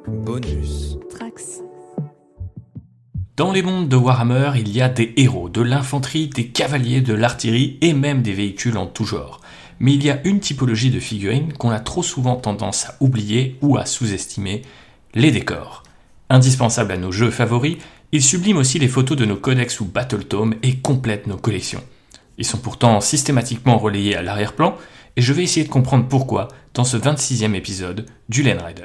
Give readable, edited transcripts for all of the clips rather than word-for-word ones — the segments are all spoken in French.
Bonus. Trax. Dans les mondes de Warhammer, il y a des héros, de l'infanterie, des cavaliers, de l'artillerie et même des véhicules en tout genre. Mais il y a une typologie de figurines qu'on a trop souvent tendance à oublier ou à sous-estimer, les décors. Indispensables à nos jeux favoris, ils subliment aussi les photos de nos codex ou battletomes et complètent nos collections. Ils sont pourtant systématiquement relayés à l'arrière-plan, et je vais essayer de comprendre pourquoi dans ce 26e épisode du Lane Rider.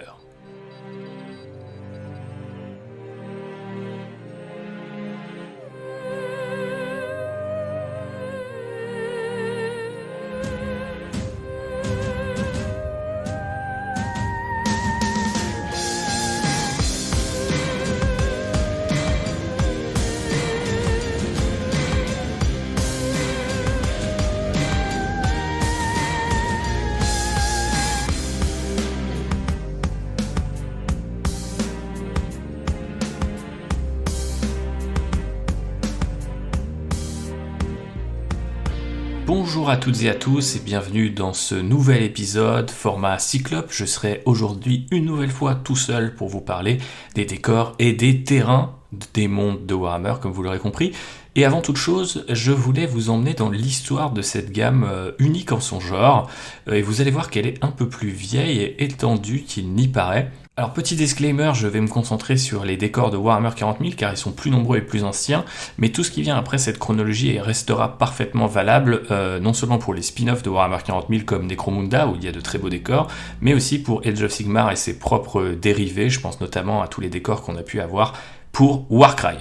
Bonjour à toutes et à tous et bienvenue dans ce nouvel épisode format Cyclope. Je serai aujourd'hui une nouvelle fois tout seul pour vous parler des décors et des terrains des mondes de Warhammer, comme vous l'aurez compris. Et avant toute chose, je voulais vous emmener dans l'histoire de cette gamme unique en son genre. Et vous allez voir qu'elle est un peu plus vieille et étendue qu'il n'y paraît. Alors petit disclaimer, je vais me concentrer sur les décors de Warhammer 40 000 car ils sont plus nombreux et plus anciens, mais tout ce qui vient après cette chronologie restera parfaitement valable, non seulement pour les spin-offs de Warhammer 40 000 comme Necromunda où il y a de très beaux décors, mais aussi pour Age of Sigmar et ses propres dérivés, je pense notamment à tous les décors qu'on a pu avoir pour Warcry.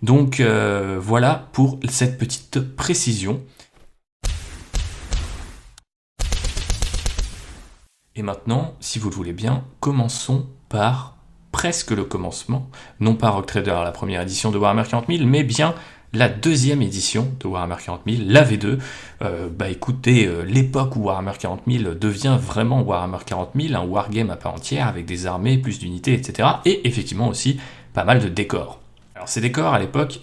Donc voilà pour cette petite précision. Et maintenant, si vous le voulez bien, commençons par presque le commencement, non pas Rogue Trader, la première édition de Warhammer 40 000, mais bien la deuxième édition de Warhammer 40 000, la V2. Écoutez, l'époque où Warhammer 40 000 devient vraiment Warhammer 40 000, un wargame à part entière, avec des armées, plus d'unités, etc. Et effectivement aussi pas mal de décors. Alors ces décors, à l'époque,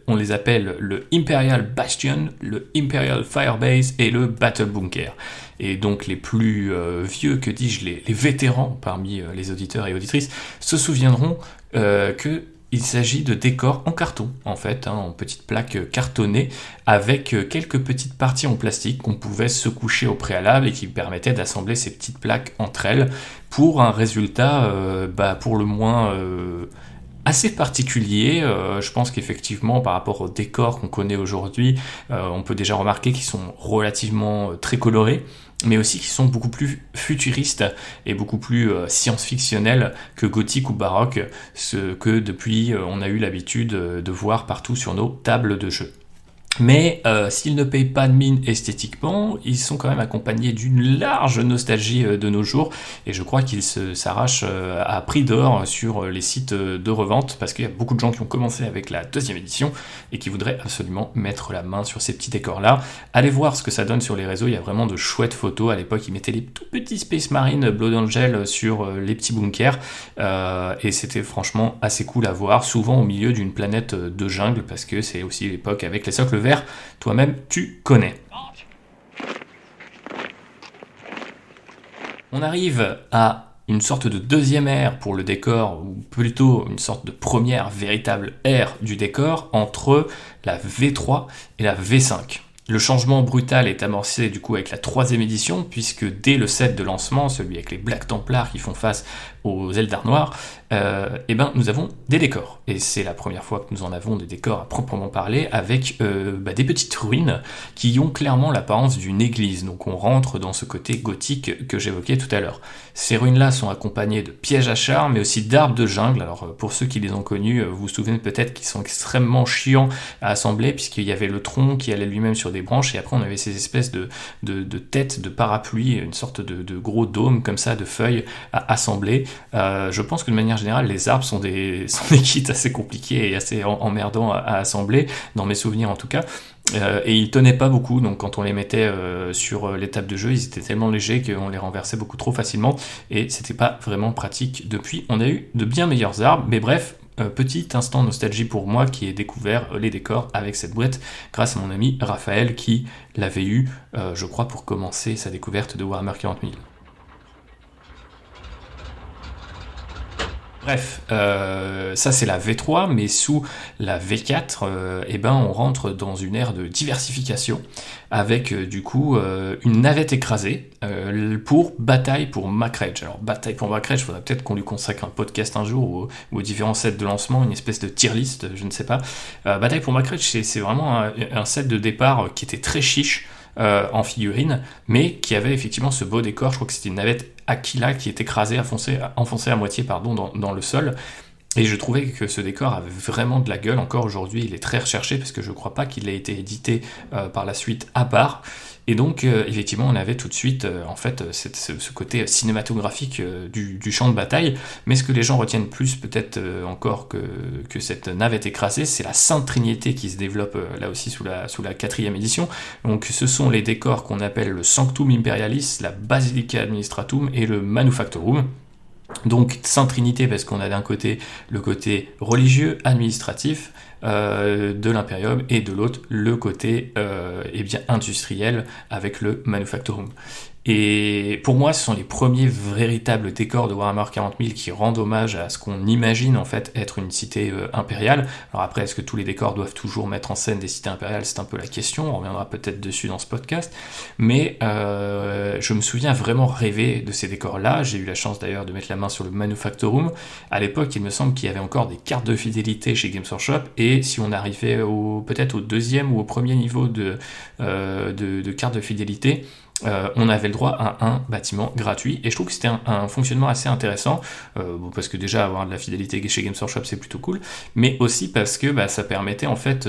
on les appelle le Imperial Bastion, le Imperial Firebase et le Battle Bunker. Et donc les plus vieux, que dis-je, les vétérans parmi les auditeurs et auditrices, se souviendront qu'il s'agit de décors en carton, en fait, en petites plaques cartonnées, avec quelques petites parties en plastique qu'on pouvait se coucher au préalable et qui permettaient d'assembler ces petites plaques entre elles pour un résultat, pour le moins... assez particulier. Je pense qu'effectivement par rapport aux décors qu'on connaît aujourd'hui, on peut déjà remarquer qu'ils sont relativement très colorés, mais aussi qu'ils sont beaucoup plus futuristes et beaucoup plus science-fictionnels que gothique ou baroque, ce que depuis on a eu l'habitude de voir partout sur nos tables de jeu. Mais s'ils ne payent pas de mine esthétiquement, ils sont quand même accompagnés d'une large nostalgie de nos jours, et je crois qu'ils s'arrachent à prix d'or sur les sites de revente, parce qu'il y a beaucoup de gens qui ont commencé avec la deuxième édition et qui voudraient absolument mettre la main sur ces petits décors-là. Allez voir ce que ça donne sur les réseaux, il y a vraiment de chouettes photos. À l'époque, ils mettaient les tout petits Space Marine Blood Angel sur les petits bunkers, et c'était franchement assez cool à voir, souvent au milieu d'une planète de jungle, parce que c'est aussi l'époque avec les socles verts, toi-même tu connais. On arrive à une sorte de deuxième ère pour le décor, ou plutôt une sorte de première véritable ère du décor entre la V3 et la V5. Le changement brutal est amorcé du coup avec la troisième édition, puisque dès le set de lancement, celui avec les Black Templars qui font face aux Eldar noirs, nous avons des décors. Et c'est la première fois que nous en avons des décors à proprement parler, avec des petites ruines qui ont clairement l'apparence d'une église. Donc on rentre dans ce côté gothique que j'évoquais tout à l'heure. Ces ruines-là sont accompagnées de pièges à chars, mais aussi d'arbres de jungle. Alors pour ceux qui les ont connus, vous vous souvenez peut-être qu'ils sont extrêmement chiants à assembler, puisqu'il y avait le tronc qui allait lui-même sur des branches, et après on avait ces espèces de têtes de parapluie, une sorte de gros dôme comme ça, de feuilles à assembler. Je pense que de manière générale, les arbres sont des kits assez compliqués et assez emmerdants à assembler, dans mes souvenirs en tout cas. Et ils tenaient pas beaucoup, donc quand on les mettait sur les tables de jeu, ils étaient tellement légers qu'on les renversait beaucoup trop facilement, et c'était pas vraiment pratique. Depuis, on a eu de bien meilleurs arbres, mais bref, petit instant nostalgie pour moi qui ai découvert les décors avec cette boîte grâce à mon ami Raphaël qui l'avait eu, je crois, pour commencer sa découverte de Warhammer 40 000. Bref, ça c'est la V3, mais sous la V4, on rentre dans une ère de diversification avec du coup une navette écrasée pour Bataille pour Macrage. Alors Bataille pour Macrage, il faudrait peut-être qu'on lui consacre un podcast un jour ou aux différents sets de lancement, une espèce de tier list, je ne sais pas. Bataille pour Macrage, c'est vraiment un set de départ qui était très chiche. En figurine, mais qui avait effectivement ce beau décor. Je crois que c'était une navette Aquila qui est écrasée, enfoncée à moitié dans le sol. Et je trouvais que ce décor avait vraiment de la gueule. Encore aujourd'hui, il est très recherché parce que je crois pas qu'il ait été édité par la suite à part. Et donc, effectivement, on avait tout de suite, ce côté cinématographique du champ de bataille. Mais ce que les gens retiennent plus, peut-être encore que cette navette écrasée, c'est la Sainte Trinité qui se développe là aussi sous la 4e édition. Donc, ce sont les décors qu'on appelle le Sanctum Imperialis, la Basilica Administratum et le Manufactorum. Donc Sainte Trinité parce qu'on a d'un côté le côté religieux, administratif de l'Imperium et de l'autre le côté industriel avec le Manufactorum. Et pour moi, ce sont les premiers véritables décors de Warhammer 40 000 qui rendent hommage à ce qu'on imagine en fait être une cité impériale. Alors après, est-ce que tous les décors doivent toujours mettre en scène des cités impériales? C'est un peu la question, on reviendra peut-être dessus dans ce podcast. Mais je me souviens vraiment rêver de ces décors-là. J'ai eu la chance d'ailleurs de mettre la main sur le Manufactorum. À l'époque, il me semble qu'il y avait encore des cartes de fidélité chez Games Workshop, et si on arrivait peut-être au deuxième ou au premier niveau de cartes de fidélité, on avait le droit à un bâtiment gratuit, et je trouve que c'était un fonctionnement assez intéressant, parce que déjà avoir de la fidélité chez Games Workshop c'est plutôt cool, mais aussi parce que ça permettait en fait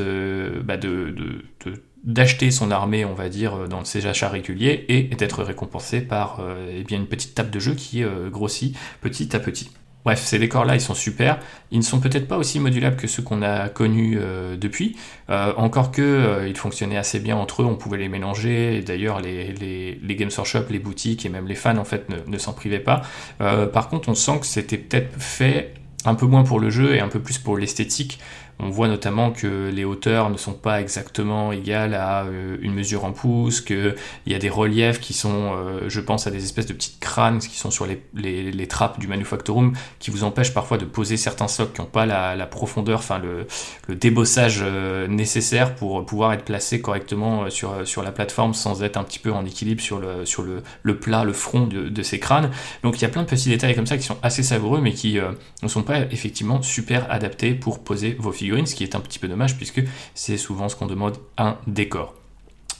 d'acheter son armée, on va dire, dans ses achats réguliers, et d'être récompensé par une petite table de jeu qui grossit petit à petit. Bref, ces décors-là, ils sont super. Ils ne sont peut-être pas aussi modulables que ceux qu'on a connus depuis. Encore que ils fonctionnaient assez bien entre eux, on pouvait les mélanger. Et d'ailleurs, les Games Workshop, les boutiques et même les fans, en fait, ne s'en privaient pas. Par contre, on sent que c'était peut-être fait un peu moins pour le jeu et un peu plus pour l'esthétique. On voit notamment que les hauteurs ne sont pas exactement égales à une mesure en pouces, qu'il y a des reliefs qui sont, je pense à des espèces de petites crânes qui sont sur les trappes du Manufactorum, qui vous empêchent parfois de poser certains socles qui n'ont pas la profondeur, enfin le débossage nécessaire pour pouvoir être placé correctement sur la plateforme sans être un petit peu en équilibre sur le plat, le front de ces crânes. Donc il y a plein de petits détails comme ça qui sont assez savoureux, mais qui ne sont pas effectivement super adaptés pour poser vos figurines, ce qui est un petit peu dommage puisque c'est souvent ce qu'on demande un décor.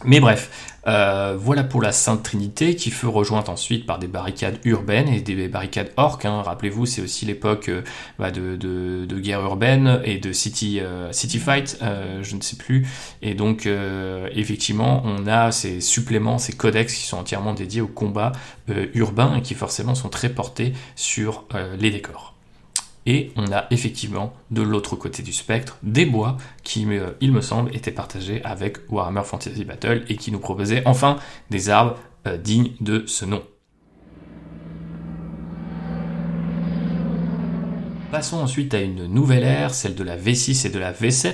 Mais bref, voilà pour la Sainte Trinité, qui fut rejointe ensuite par des barricades urbaines et des barricades orques. Rappelez-vous, c'est aussi l'époque de guerre urbaine et de city fight, je ne sais plus. Et donc, effectivement, on a ces suppléments, ces codex qui sont entièrement dédiés au combat urbain et qui forcément sont très portés sur les décors. Et on a effectivement, de l'autre côté du spectre, des bois qui, il me semble, étaient partagés avec Warhammer Fantasy Battle et qui nous proposaient enfin des arbres dignes de ce nom. Passons ensuite à une nouvelle ère, celle de la V6 et de la V7,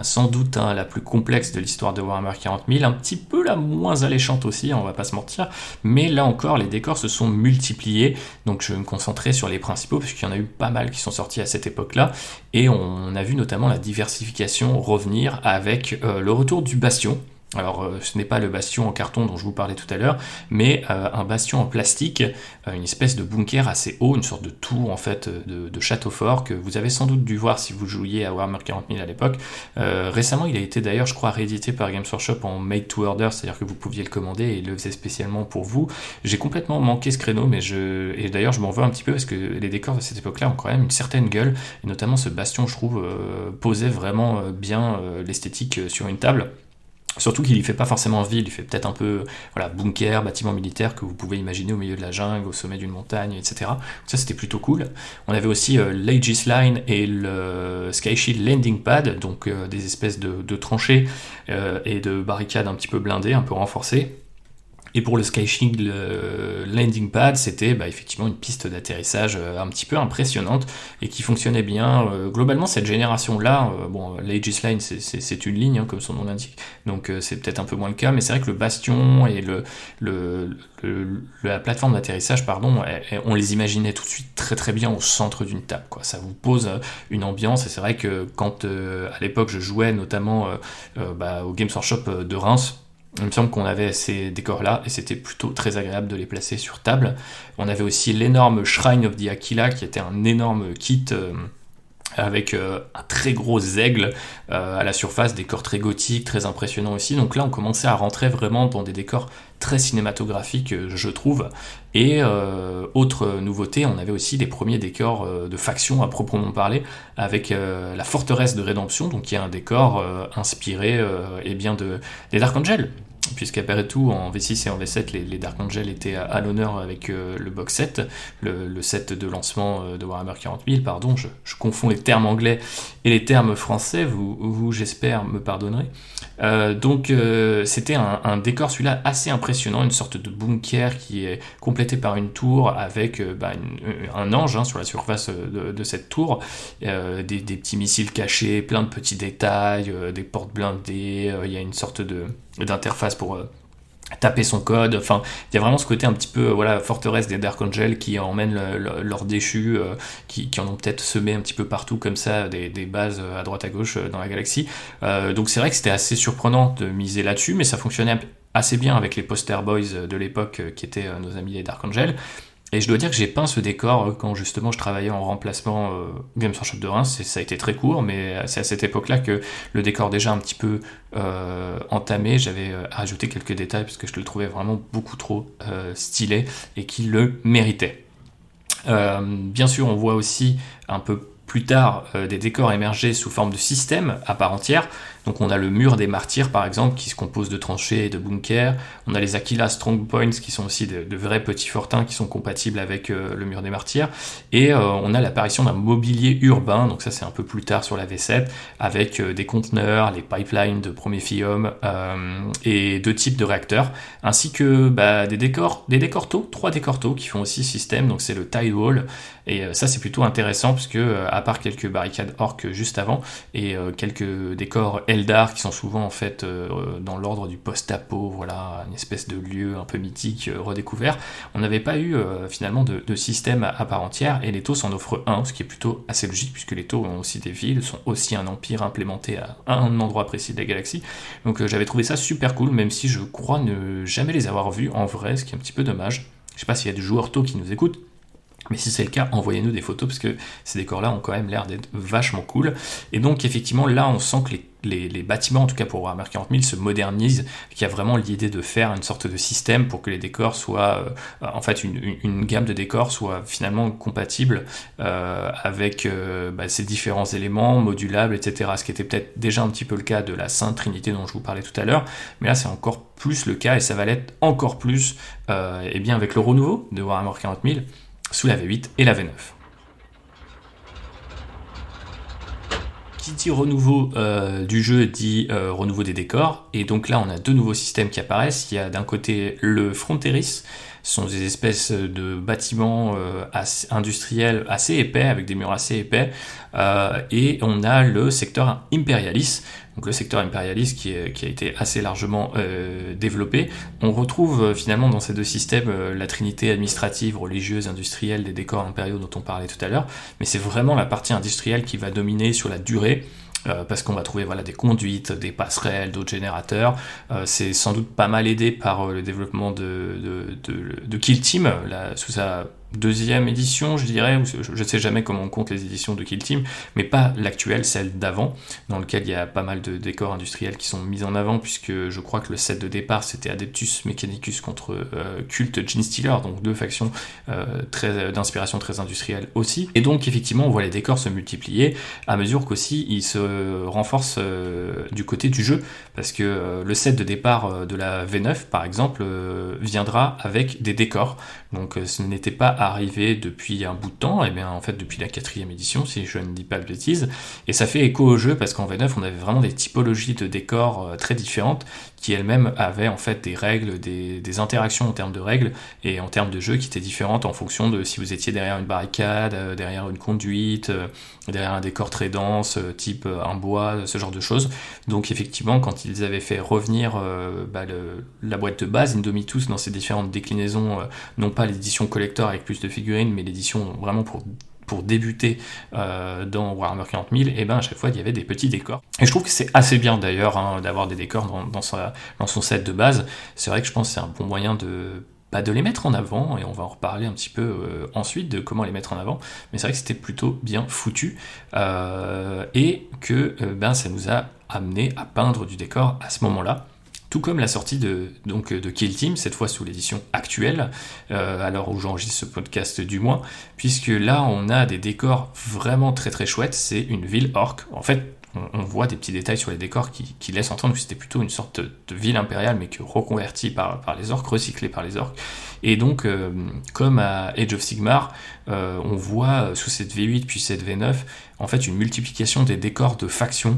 sans doute la plus complexe de l'histoire de Warhammer 40 000, un petit peu la moins alléchante aussi, on va pas se mentir, mais là encore les décors se sont multipliés, donc je vais me concentrer sur les principaux, parce qu'il y en a eu pas mal qui sont sortis à cette époque-là, et on a vu notamment la diversification revenir avec le retour du Bastion. Alors ce n'est pas le bastion en carton dont je vous parlais tout à l'heure, mais un bastion en plastique, une espèce de bunker assez haut, une sorte de tour en fait de château fort que vous avez sans doute dû voir si vous jouiez à Warhammer 40 000 à l'époque. Récemment il a été d'ailleurs je crois réédité par Games Workshop en made to order, c'est-à-dire que vous pouviez le commander et il le faisait spécialement pour vous. J'ai complètement manqué ce créneau, et d'ailleurs je m'en veux un petit peu parce que les décors de cette époque-là ont quand même une certaine gueule, et notamment ce bastion je trouve posait vraiment bien l'esthétique sur une table. Surtout qu'il y fait pas forcément ville, il fait peut-être un peu bunker, bâtiment militaire que vous pouvez imaginer au milieu de la jungle, au sommet d'une montagne, etc. Donc ça c'était plutôt cool. On avait aussi l'Aegis Line et le Sky Shield Landing Pad, donc des espèces de tranchées et de barricades un petit peu blindées, un peu renforcées. Et pour le Sky Shield Landing Pad, c'était effectivement une piste d'atterrissage un petit peu impressionnante et qui fonctionnait bien. Globalement, cette génération-là, l'Aegis Line, c'est une ligne, comme son nom l'indique, donc c'est peut-être un peu moins le cas, mais c'est vrai que le bastion et la plateforme d'atterrissage, on les imaginait tout de suite très très bien au centre d'une table, quoi. Ça vous pose une ambiance, et c'est vrai que quand à l'époque je jouais notamment au Games Workshop de Reims, il me semble qu'on avait ces décors-là, et c'était plutôt très agréable de les placer sur table. On avait aussi l'énorme Shrine of the Aquila, qui était un énorme kit avec un très gros aigle à la surface, décor très gothique, très impressionnant aussi. Donc là, on commençait à rentrer vraiment dans des décors très cinématographiques, je trouve. Et autre nouveauté, on avait aussi des premiers décors de faction à proprement parler, avec la forteresse de Rédemption, donc qui est un décor inspiré des Dark Angel. Puisqu'après tout, en V6 et en V7, les Dark Angel étaient à l'honneur avec le box set, le set de lancement de Warhammer 40 000, pardon, je confonds les termes anglais et les termes français, vous j'espère, me pardonnerez. C'était un décor, celui-là, assez impressionnant, une sorte de bunker qui est complété par une tour avec un ange sur la surface de cette tour, des petits missiles cachés, plein de petits détails, des portes blindées, il y a une sorte d'interface pour taper son code. Enfin, il y a vraiment ce côté un petit peu forteresse des Dark Angel qui emmènent leurs déchus, qui en ont peut-être semé un petit peu partout comme ça, des bases à droite à gauche dans la galaxie. Donc c'est vrai que c'était assez surprenant de miser là-dessus, mais ça fonctionnait assez bien avec les poster boys de l'époque qui étaient nos amis les Dark Angel. Et je dois dire que j'ai peint ce décor quand justement je travaillais en remplacement Games Workshop de Reims, ça a été très court, mais c'est à cette époque-là que le décor déjà un petit peu entamé, j'avais rajouté quelques détails parce que je le trouvais vraiment beaucoup trop stylé et qu'il le méritait. Bien sûr, on voit aussi un peu plus tard des décors émerger sous forme de système à part entière. Donc on a le mur des martyrs par exemple qui se compose de tranchées et de bunkers. On a les Aquila Strong Points qui sont aussi de vrais petits fortins qui sont compatibles avec le mur des martyrs. Et on a l'apparition d'un mobilier urbain, donc ça c'est un peu plus tard sur la V7, avec des conteneurs, les pipelines de Promethium et 2 types de réacteurs, ainsi que des décors taux, 3 décors taux qui font aussi système, donc c'est le Tide Wall. Et ça c'est plutôt intéressant parce que à part quelques barricades orques juste avant et quelques décors Eldar qui sont souvent en fait dans l'ordre du post-apo, voilà, une espèce de lieu un peu mythique redécouvert, on n'avait pas eu finalement de système à part entière, et les taux s'en offrent un, ce qui est plutôt assez logique puisque les taux ont aussi des villes, sont aussi un empire implémenté à un endroit précis de la galaxie. Donc j'avais trouvé ça super cool, même si je crois ne jamais les avoir vus en vrai, ce qui est un petit peu dommage. Je sais pas s'il y a des joueurs taux qui nous écoutent, mais si c'est le cas, envoyez-nous des photos parce que ces décors-là ont quand même l'air d'être vachement cool. Et donc effectivement, là, on sent que les bâtiments, en tout cas pour Warhammer 40 000, se modernisent, qu'il y a vraiment l'idée de faire une sorte de système pour que les décors soient, en fait, une gamme de décors soit finalement compatible avec ces différents éléments modulables, etc. Ce qui était peut-être déjà un petit peu le cas de la Sainte Trinité dont je vous parlais tout à l'heure, mais là c'est encore plus le cas et ça va l'être encore plus avec le renouveau de Warhammer 40 000 sous la V8 et la V9. Qui dit renouveau du jeu dit renouveau des décors, et donc là on a 2 nouveaux systèmes qui apparaissent. Il y a d'un côté le Fronteris, ce sont des espèces de bâtiments industriels assez épais, avec des murs assez épais, et on a le secteur Imperialis. Donc le secteur Imperialis qui a été assez largement développé. On retrouve finalement dans ces 2 systèmes la trinité administrative, religieuse, industrielle des décors impériaux dont on parlait tout à l'heure, mais c'est vraiment la partie industrielle qui va dominer sur la durée. Parce qu'on va trouver des conduites, des passerelles, d'autres générateurs. C'est sans doute pas mal aidé par le développement de Kill Team, sous sa 2e édition, je dirais. Je ne sais jamais comment on compte les éditions de Kill Team, mais pas l'actuelle, celle d'avant, dans lequel il y a pas mal de décors industriels qui sont mis en avant, puisque je crois que le set de départ c'était Adeptus Mechanicus contre Cult Genestealer, donc 2 factions d'inspiration très industrielle aussi. Et donc effectivement on voit les décors se multiplier à mesure qu'aussi ils se renforcent du côté du jeu, parce que le set de départ de la V9 par exemple viendra avec des décors, donc ce n'était pas arrivé depuis un bout de temps, et bien en fait depuis la 4e édition, si je ne dis pas de bêtises, et ça fait écho au jeu parce qu'en V9 on avait vraiment des typologies de décors très différentes qui elles-mêmes avaient en fait des règles, des interactions en termes de règles et en termes de jeu qui étaient différentes en fonction de si vous étiez derrière une barricade, derrière une conduite, derrière un décor très dense, type un bois, ce genre de choses. Donc effectivement, quand ils avaient fait revenir la boîte de base, Indomitus, dans ses différentes déclinaisons, non pas l'édition collector avec plus de figurines, mais l'édition vraiment pour débuter dans Warhammer 40 000, et ben à chaque fois il y avait des petits décors. Et je trouve que c'est assez bien d'ailleurs d'avoir des décors dans son set de base. C'est vrai que je pense que c'est un bon moyen de les mettre en avant, et on va en reparler un petit peu ensuite de comment les mettre en avant, mais c'est vrai que c'était plutôt bien foutu, et que ça nous a amené à peindre du décor à ce moment-là. Tout comme la sortie de Kill Team, cette fois sous l'édition actuelle, à l'heure où j'enregistre ce podcast du moins, puisque là on a des décors vraiment très très chouettes. C'est une ville orque. En fait, on voit des petits détails sur les décors qui laissent entendre que c'était plutôt une sorte de ville impériale, mais que reconvertie par les orques, recyclée par les orques. Et donc, comme à Age of Sigmar, on voit sous cette V8 puis cette V9, en fait, une multiplication des décors de factions.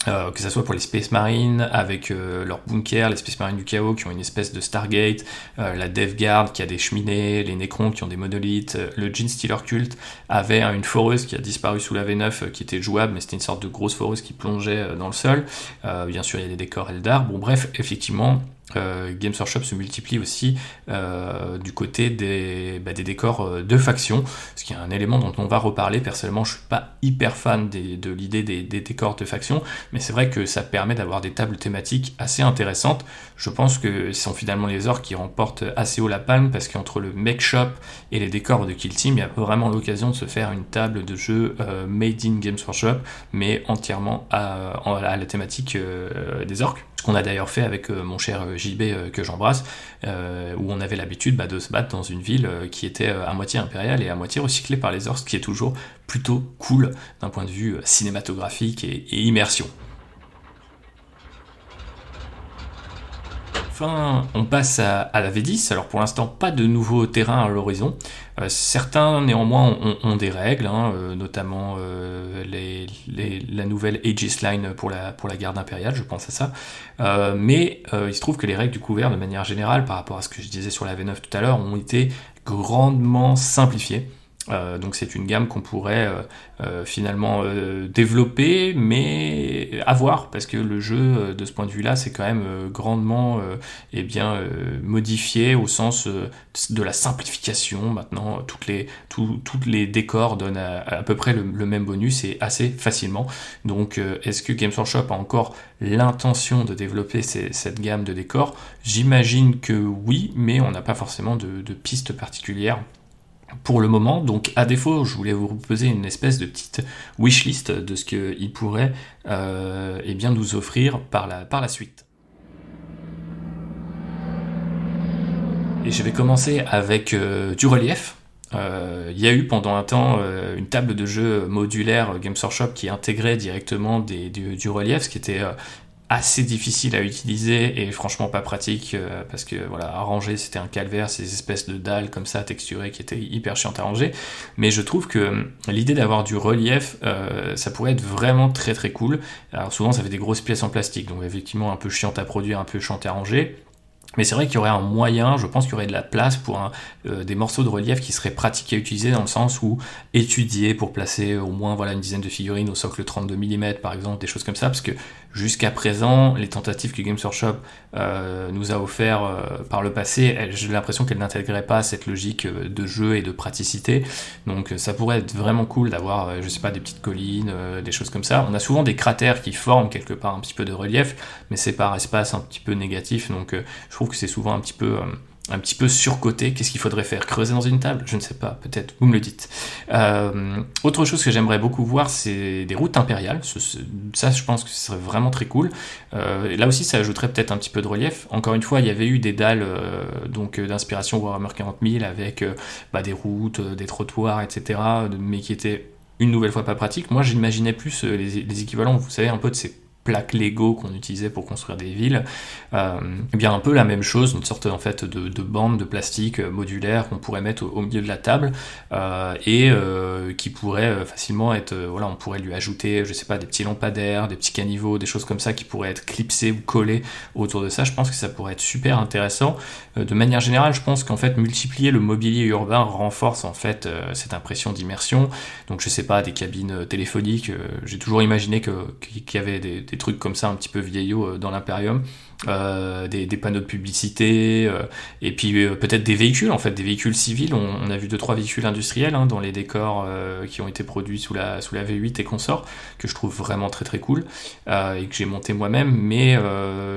Que ça soit pour les Space Marines avec leurs bunkers, les Space Marines du Chaos qui ont une espèce de Stargate, la Death Guard qui a des cheminées, les Necrons qui ont des monolithes, le Gene Stealer Cult avait une foreuse qui a disparu sous la V9 qui était jouable, mais c'était une sorte de grosse foreuse qui plongeait dans le sol. Bien sûr, il y a des décors Eldar. Bon, bref, effectivement, Games Workshop se multiplie aussi du côté des décors de factions, ce qui est un élément dont on va reparler. Personnellement, je suis pas hyper fan de l'idée des décors de factions, mais c'est vrai que ça permet d'avoir des tables thématiques assez intéressantes. Je pense que ce sont finalement les orques qui remportent assez haut la palme, parce qu'entre le Make Shop et les décors de Kill Team, il y a vraiment l'occasion de se faire une table de jeu made in Games Workshop, mais entièrement à la thématique des orques. Ce qu'on a d'ailleurs fait avec mon cher JB que j'embrasse, où on avait l'habitude de se battre dans une ville qui était à moitié impériale et à moitié recyclée par les orques, ce qui est toujours plutôt cool d'un point de vue cinématographique et immersion. Enfin, on passe à la V10. Alors pour l'instant, pas de nouveaux terrains à l'horizon. Certains néanmoins ont des règles, notamment la nouvelle Aegis Line pour la garde impériale, je pense à ça. Mais il se trouve que les règles du couvert, de manière générale, par rapport à ce que je disais sur la V9 tout à l'heure, ont été grandement simplifiées. Donc c'est une gamme qu'on pourrait finalement développer, mais à voir, parce que le jeu de ce point de vue là c'est quand même grandement modifié au sens de la simplification. Maintenant tous les décors donnent à peu près le même bonus et assez facilement. Donc est-ce que Games Workshop a encore l'intention de développer cette gamme de décors? J'imagine que oui, mais on n'a pas forcément de pistes particulières pour le moment. Donc à défaut, je voulais vous proposer une espèce de petite wishlist de ce qu'il pourrait nous offrir par la suite. Et je vais commencer avec du relief. Il y a eu pendant un temps une table de jeu modulaire Games Workshop qui intégrait directement du relief, ce qui était assez difficile à utiliser et franchement pas pratique, parce que voilà, à ranger c'était un calvaire, ces espèces de dalles comme ça texturées qui étaient hyper chiantes à ranger. Mais je trouve que l'idée d'avoir du relief, ça pourrait être vraiment très très cool. Alors souvent ça fait des grosses pièces en plastique, donc effectivement un peu chiante à produire, un peu chiante à ranger. Mais c'est vrai qu'il y aurait un moyen, je pense qu'il y aurait de la place pour des morceaux de relief qui seraient pratiques à utiliser, dans le sens où étudier pour placer au moins une dizaine de figurines au socle 32 mm par exemple, des choses comme ça, parce que jusqu'à présent, les tentatives que Games Workshop nous a offert par le passé, j'ai l'impression qu'elles n'intégraient pas cette logique de jeu et de praticité. Donc ça pourrait être vraiment cool d'avoir, je sais pas, des petites collines, des choses comme ça. On a souvent des cratères qui forment quelque part un petit peu de relief, mais c'est par espace un petit peu négatif, donc je trouve que c'est souvent un petit peu surcoté. Qu'est-ce qu'il faudrait faire? Creuser dans une table? Je ne sais pas, peut-être, vous me le dites. Autre chose que j'aimerais beaucoup voir, c'est des routes impériales. Ça, je pense que ce serait vraiment très cool. Là aussi, ça ajouterait peut-être un petit peu de relief. Encore une fois, il y avait eu des dalles d'inspiration Warhammer 40 000 avec des routes, des trottoirs, etc., mais qui étaient une nouvelle fois pas pratiques. Moi, j'imaginais plus les équivalents, vous savez, un peu de ces plaques Lego qu'on utilisait pour construire des villes, et bien un peu la même chose, une sorte en fait de bande de plastique modulaire qu'on pourrait mettre au milieu de la table et qui pourrait facilement être, voilà, on pourrait lui ajouter, je sais pas, des petits lampadaires, des petits caniveaux, des choses comme ça qui pourraient être clipsés ou collés autour de ça. Je pense que ça pourrait être super intéressant. De manière générale, je pense qu'en fait multiplier le mobilier urbain renforce en fait cette impression d'immersion. Donc je sais pas, des cabines téléphoniques, j'ai toujours imaginé qu'il y avait des trucs comme ça un petit peu vieillots dans l'Imperium, des panneaux de publicité, et puis peut-être des véhicules, en fait, des véhicules civils. On a vu 2-3 véhicules industriels dans les décors qui ont été produits sous la V8 et consorts, que je trouve vraiment très très cool, et que j'ai monté moi-même, mais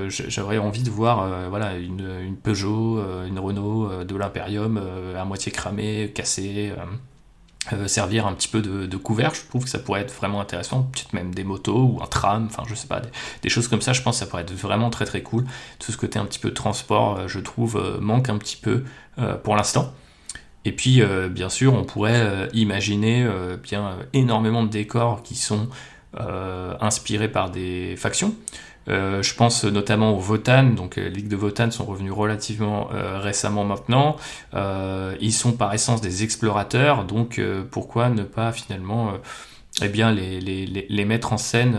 j'aurais envie de voir voilà, une Peugeot, une Renault de l'Imperium à moitié cramée, cassée, servir un petit peu de couvert. Je trouve que ça pourrait être vraiment intéressant, peut-être même des motos ou un tram, enfin je sais pas, des choses comme ça. Je pense que ça pourrait être vraiment très très cool. Tout ce côté un petit peu transport, je trouve, manque un petit peu pour l'instant. Et puis bien sûr on pourrait imaginer énormément de décors qui sont inspirés par des factions. Je pense notamment aux Votann, donc les ligues de Votann sont revenus relativement récemment maintenant. Ils sont par essence des explorateurs, donc pourquoi ne pas finalement les mettre en scène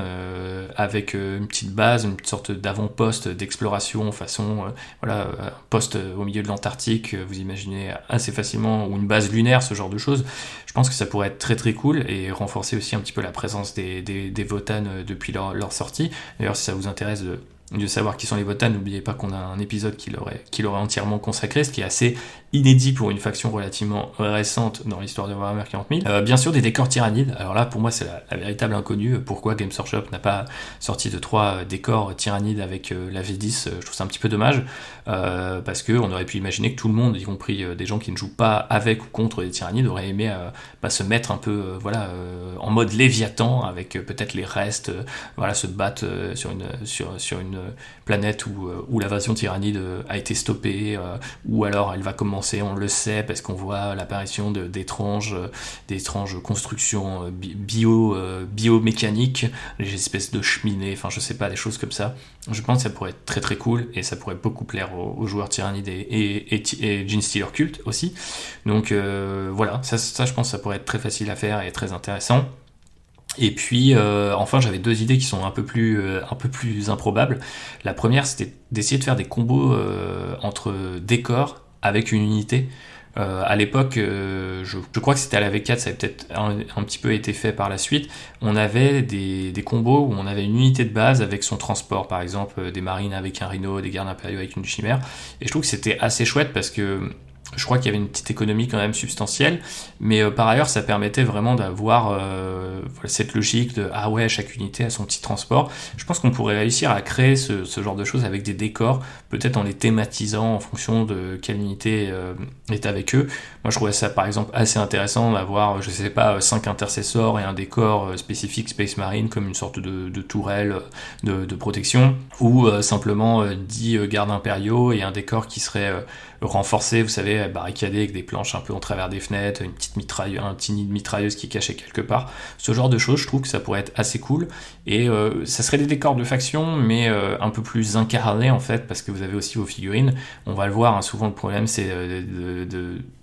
avec une petite base, une sorte d'avant-poste d'exploration façon un poste au milieu de l'Antarctique, vous imaginez assez facilement, ou une base lunaire, ce genre de choses. Je pense que ça pourrait être très très cool et renforcer aussi un petit peu la présence des Votann depuis leur sortie. D'ailleurs, si ça vous intéresse de savoir qui sont les Votann, n'oubliez pas qu'on a un épisode qui leur est entièrement consacré, ce qui est assez inédit pour une faction relativement récente dans l'histoire de Warhammer 40 000. Bien sûr, des décors tyrannides. Alors là, pour moi, c'est la véritable inconnue. Pourquoi Games Workshop n'a pas sorti de 3 décors tyrannides avec la V10 ? Je trouve ça un petit peu dommage, parce qu'on aurait pu imaginer que tout le monde, y compris des gens qui ne jouent pas avec ou contre les tyrannides, auraient aimé se mettre un peu en mode Léviathan, avec peut-être les restes, se battre sur une planète où l'invasion tyrannide a été stoppée, ou alors elle va commencer, on le sait, parce qu'on voit l'apparition d'étranges constructions biomécaniques, les espèces de cheminées, enfin je sais pas, des choses comme ça. Je pense que ça pourrait être très très cool, et ça pourrait beaucoup plaire aux joueurs tyrannides et Genestealer Cult aussi. Donc voilà, ça je pense que ça pourrait être très facile à faire et très intéressant. Et puis enfin j'avais 2 idées qui sont un peu plus improbables. La première, c'était d'essayer de faire des combos entre décors avec une unité. À l'époque, je crois que c'était à la V4, ça avait peut-être un petit peu été fait par la suite. On avait des combos où on avait une unité de base avec son transport, par exemple des marines avec un rhino, des gardes impériaux avec une chimère. Et je trouve que c'était assez chouette parce que je crois qu'il y avait une petite économie quand même substantielle, mais par ailleurs ça permettait vraiment d'avoir cette logique de ah ouais, chaque unité a son petit transport. Je pense qu'on pourrait réussir à créer ce genre de choses avec des décors, peut-être en les thématisant en fonction de quelle unité est avec eux. Moi je trouvais ça par exemple assez intéressant d'avoir, je sais pas, 5 intercessors et un décor spécifique Space Marine comme une sorte de tourelle de protection, ou simplement 10 gardes impériaux et un décor qui serait renforcé, vous savez, barricadé avec des planches un peu en travers des fenêtres, un petit nid de mitrailleuse qui est caché quelque part. Ce genre de choses, je trouve que ça pourrait être assez cool. Et ça serait des décors de faction, mais un peu plus incarnés en fait, parce que vous avez aussi vos figurines. On va le voir, hein, souvent le problème c'est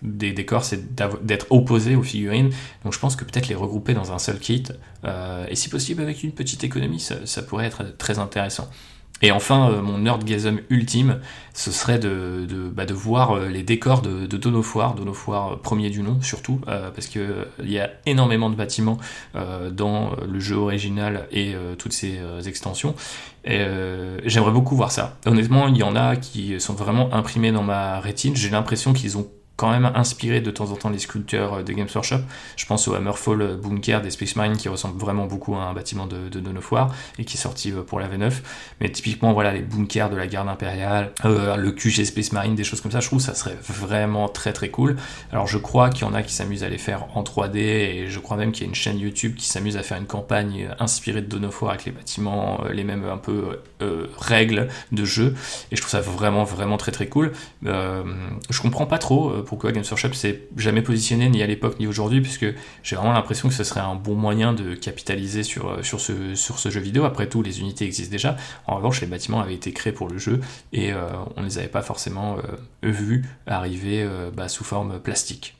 des décors, c'est d'être opposés aux figurines. Donc je pense que peut-être les regrouper dans un seul kit, et si possible avec une petite économie, ça pourrait être très intéressant. Et enfin, mon nerdgasm ultime, ce serait de voir les décors de Dawn of War premier du nom surtout, parce que il y a énormément de bâtiments dans le jeu original et toutes ces extensions. Et j'aimerais beaucoup voir ça. Honnêtement, il y en a qui sont vraiment imprimés dans ma rétine. J'ai l'impression qu'ils ont quand même inspiré de temps en temps les sculpteurs de Games Workshop. Je pense au Hammerfall Bunker des Space Marines qui ressemble vraiment beaucoup à un bâtiment de Dawn of War et qui est sorti pour la V9. Mais typiquement, voilà, les bunkers de la garde impériale, le QG Space Marine, des choses comme ça, je trouve que ça serait vraiment très très cool. Alors je crois qu'il y en a qui s'amusent à les faire en 3D et je crois même qu'il y a une chaîne YouTube qui s'amuse à faire une campagne inspirée de Dawn of War avec les bâtiments, les mêmes un peu règles de jeu. Et je trouve ça vraiment vraiment très très cool. Je comprends pas trop pourquoi Games Workshop s'est jamais positionné ni à l'époque ni aujourd'hui, puisque j'ai vraiment l'impression que ce serait un bon moyen de capitaliser sur ce jeu vidéo. Après tout, les unités existent déjà. En revanche, les bâtiments avaient été créés pour le jeu et on ne les avait pas forcément vus arriver sous forme plastique.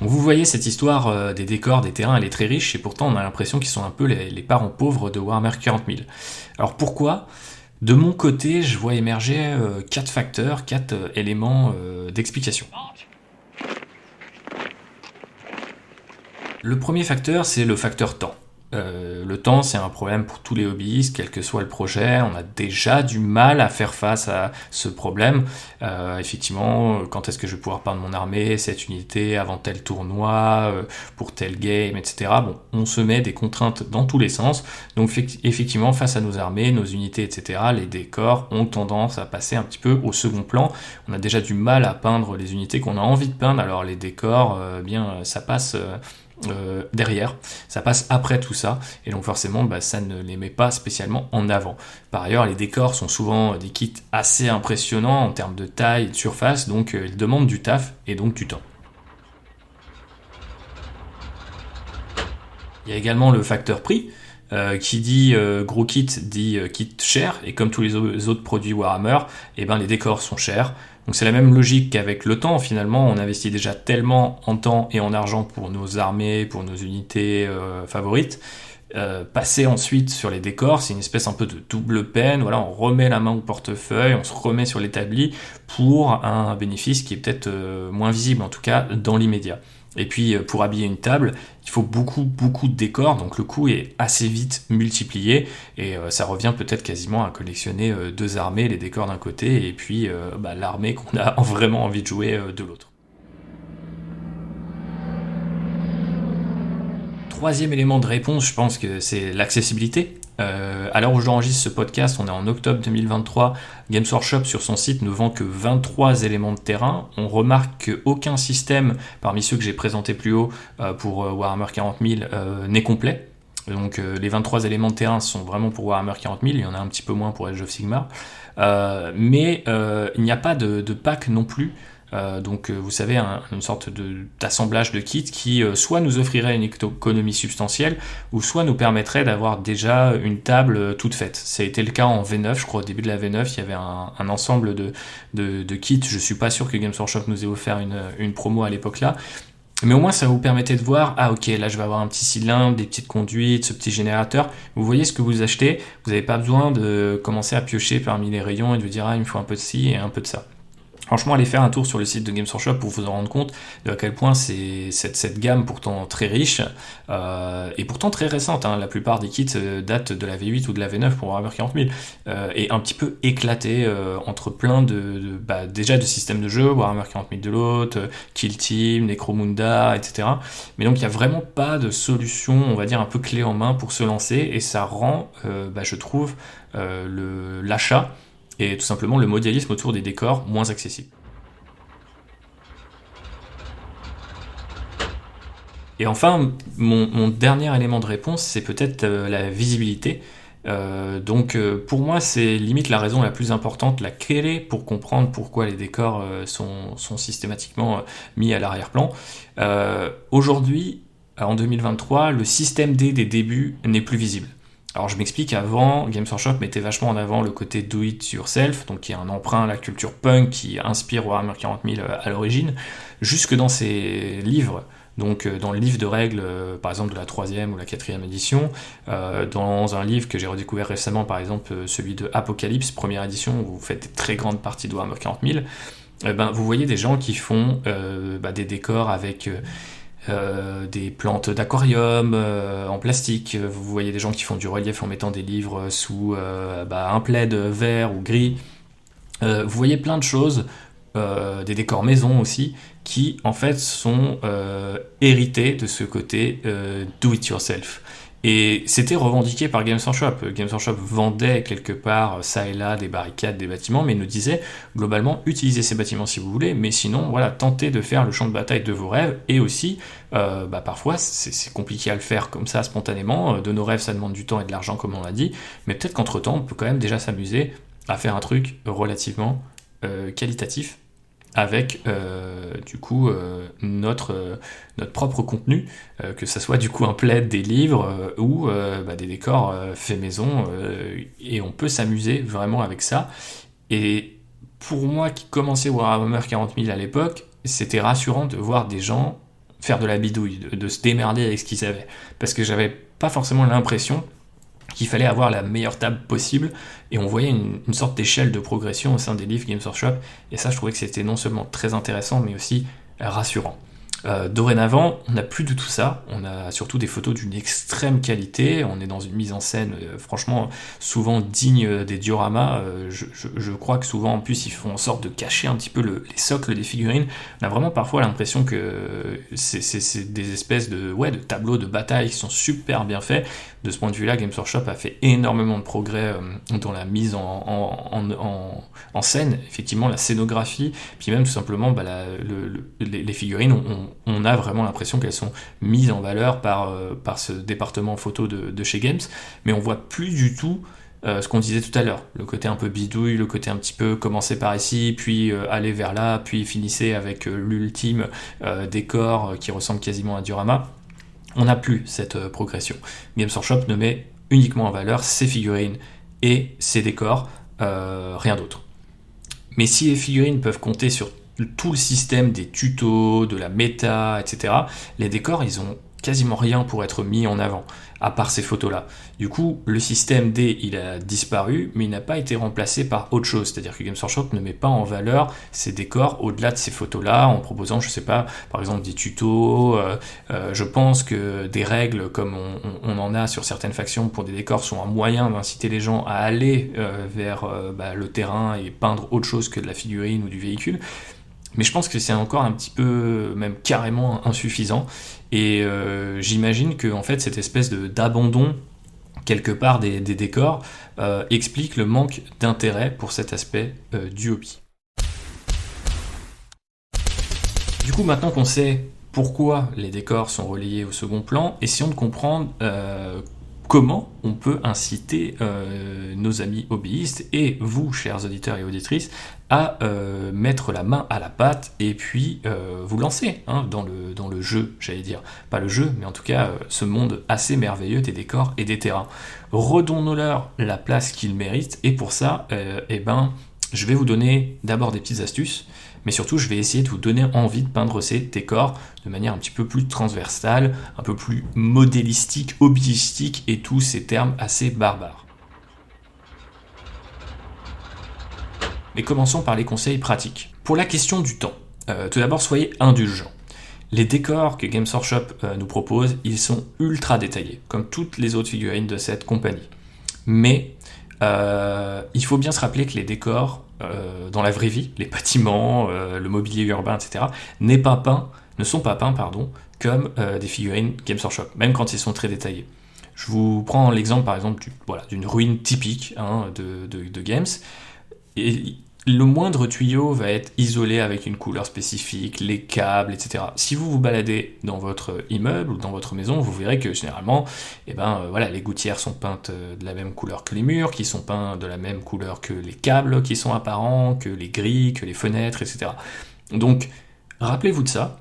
Donc vous voyez, cette histoire des décors, des terrains, elle est très riche, et pourtant on a l'impression qu'ils sont un peu les parents pauvres de Warhammer 40 000. Alors pourquoi ? De mon côté, je vois émerger 4 facteurs, 4 éléments d'explication. Le premier facteur, c'est le facteur temps. Le temps, c'est un problème pour tous les hobbyistes, quel que soit le projet. On a déjà du mal à faire face à ce problème. Effectivement, quand est-ce que je vais pouvoir peindre mon armée, cette unité, avant tel tournoi, pour tel game, etc. Bon, on se met des contraintes dans tous les sens. Donc effectivement, face à nos armées, nos unités, etc., les décors ont tendance à passer un petit peu au second plan. On a déjà du mal à peindre les unités qu'on a envie de peindre, alors les décors, ça passe... derrière, ça passe après tout ça, et donc forcément ça ne les met pas spécialement en avant. Par ailleurs, les décors sont souvent des kits assez impressionnants en termes de taille et de surface, donc ils demandent du taf et donc du temps. Il y a également le facteur prix, qui dit gros kit dit kit cher, et comme tous les autres produits Warhammer, les décors sont chers. Donc c'est la même logique qu'avec le temps, finalement, on investit déjà tellement en temps et en argent pour nos armées, pour nos unités favorites. Passer ensuite sur les décors, c'est une espèce un peu de double peine. Voilà, on remet la main au portefeuille, on se remet sur l'établi pour un bénéfice qui est peut-être moins visible, en tout cas dans l'immédiat. Et puis pour habiller une table, il faut beaucoup de décors, donc le coût est assez vite multiplié, et ça revient peut-être quasiment à collectionner 2 armées, les décors d'un côté, et puis l'armée qu'on a vraiment envie de jouer de l'autre. Troisième élément de réponse, je pense que c'est l'accessibilité. À l'heure où j'enregistre ce podcast, on est en octobre 2023, Games Workshop sur son site ne vend que 23 éléments de terrain. On remarque qu'aucun système parmi ceux que j'ai présentés plus haut pour Warhammer 40 000 n'est complet. Donc les 23 éléments de terrain sont vraiment pour Warhammer 40 000, il y en a un petit peu moins pour Age of Sigmar. Mais il n'y a pas de pack non plus. Donc vous savez, une sorte d'assemblage de kits qui soit nous offrirait une économie substantielle, ou soit nous permettrait d'avoir déjà une table toute faite. Ça a été le cas en V9, je crois au début de la V9, il y avait un ensemble de kits. Je suis pas sûr que Games Workshop nous ait offert une promo à l'époque là, mais au moins ça vous permettait de voir, ok, là je vais avoir un petit cylindre, des petites conduites, ce petit générateur. Vous voyez ce que vous achetez, vous n'avez pas besoin de commencer à piocher parmi les rayons et de vous dire il me faut un peu de ci et un peu de ça. Franchement, allez faire un tour sur le site de Games Workshop pour vous en rendre compte de à quel point c'est cette gamme pourtant très riche et pourtant très récente. La plupart des kits datent de la V8 ou de la V9 pour Warhammer 40 000 et un petit peu éclaté entre plein déjà de systèmes de jeu, Warhammer 40 000 de l'autre, Kill Team, Necromunda, etc. Mais donc il n'y a vraiment pas de solution, on va dire, un peu clé en main pour se lancer, et ça rend, je trouve, l'achat et tout simplement le modélisme autour des décors moins accessible. Et enfin, mon dernier élément de réponse, c'est peut-être la visibilité. Pour moi, c'est limite la raison la plus importante, la clé pour comprendre pourquoi les décors sont systématiquement mis à l'arrière-plan. Aujourd'hui, en 2023, le système D des débuts n'est plus visible. Alors je m'explique, avant, Games Workshop mettait vachement en avant le côté do it yourself, donc qui est un emprunt à la culture punk qui inspire Warhammer 40 000 à l'origine, jusque dans ses livres. Donc dans le livre de règles, par exemple de la 3e ou la 4e édition, dans un livre que j'ai redécouvert récemment, par exemple celui de Apocalypse, première édition, où vous faites des très grandes parties de Warhammer 40 000, vous voyez des gens qui font des décors avec... des plantes d'aquarium en plastique. Vous voyez des gens qui font du relief en mettant des livres sous un plaid vert ou gris. Vous voyez plein de choses, des décors maison aussi, qui en fait sont hérités de ce côté do it yourself. Et c'était revendiqué par Games Workshop. Games Workshop vendait quelque part, ça et là, des barricades, des bâtiments, mais nous disait, globalement, utilisez ces bâtiments si vous voulez, mais sinon, voilà, tentez de faire le champ de bataille de vos rêves, et aussi, parfois, c'est compliqué à le faire comme ça, spontanément. De nos rêves, ça demande du temps et de l'argent, comme on l'a dit, mais peut-être qu'entre-temps, on peut quand même déjà s'amuser à faire un truc relativement qualitatif avec du coup notre propre contenu, que ça soit du coup un plaid, des livres ou des décors faits maison, et on peut s'amuser vraiment avec ça. Et pour moi qui commençais Warhammer 40 000 à l'époque, c'était rassurant de voir des gens faire de la bidouille, de se démerder avec ce qu'ils avaient, parce que j'avais pas forcément l'impression qu'il fallait avoir la meilleure table possible, et on voyait une sorte d'échelle de progression au sein des livres Games Workshop, et ça je trouvais que c'était non seulement très intéressant, mais aussi rassurant. Dorénavant, on n'a plus de tout ça, on a surtout des photos d'une extrême qualité, on est dans une mise en scène franchement souvent digne des dioramas. Je crois que souvent en plus ils font en sorte de cacher un petit peu les socles des figurines. On a vraiment parfois l'impression que c'est des espèces de tableaux de bataille qui sont super bien faits. De ce point de vue-là, Games Workshop a fait énormément de progrès dans la mise en scène, effectivement la scénographie, puis même tout simplement les figurines, on a vraiment l'impression qu'elles sont mises en valeur par ce département photo de chez Games, mais on voit plus du tout ce qu'on disait tout à l'heure, le côté un peu bidouille, le côté un petit peu commencer par ici, puis aller vers là, puis finissez avec l'ultime décor qui ressemble quasiment à un diorama. On n'a plus cette progression. Games Workshop ne met uniquement en valeur ses figurines et ses décors, rien d'autre. Mais si les figurines peuvent compter sur tout le système des tutos, de la méta, etc., les décors, ils ont quasiment rien pour être mis en avant, à part ces photos-là. Du coup, le système D, il a disparu, mais il n'a pas été remplacé par autre chose. C'est-à-dire que Games Workshop ne met pas en valeur ces décors au-delà de ces photos-là, en proposant, je sais pas, par exemple des tutos. Je pense que des règles, comme on en a sur certaines factions pour des décors, sont un moyen d'inciter les gens à aller vers le terrain et peindre autre chose que de la figurine ou du véhicule. Mais je pense que c'est encore un petit peu, même carrément insuffisant. Et j'imagine que en fait, cette espèce d'abandon quelque part des décors explique le manque d'intérêt pour cet aspect du hobby. Du coup, maintenant qu'on sait pourquoi les décors sont relayés au second plan, essayons de comprendre comment on peut inciter nos amis hobbyistes et vous, chers auditeurs et auditrices, à mettre la main à la pâte et puis vous lancer dans le jeu, j'allais dire. Pas le jeu, mais en tout cas ce monde assez merveilleux des décors et des terrains. Redonnons-leur la place qu'ils méritent, et pour ça, je vais vous donner d'abord des petites astuces, mais surtout je vais essayer de vous donner envie de peindre ces décors de manière un petit peu plus transversale, un peu plus modélistique, hobbyistique et tous ces termes assez barbares. Mais commençons par les conseils pratiques. Pour la question du temps, tout d'abord soyez indulgents. Les décors que Games Workshop nous propose, ils sont ultra détaillés, comme toutes les autres figurines de cette compagnie. Mais il faut bien se rappeler que les décors dans la vraie vie, les bâtiments, le mobilier urbain, etc., ne sont pas peints comme des figurines Games Workshop, même quand ils sont très détaillés. Je vous prends l'exemple par exemple d'une ruine typique de Games. Et le moindre tuyau va être isolé avec une couleur spécifique, les câbles, etc. Si vous vous baladez dans votre immeuble ou dans votre maison, vous verrez que généralement, les gouttières sont peintes de la même couleur que les murs, qui sont peints de la même couleur que les câbles qui sont apparents, que les grilles, que les fenêtres, etc. Donc, rappelez-vous de ça,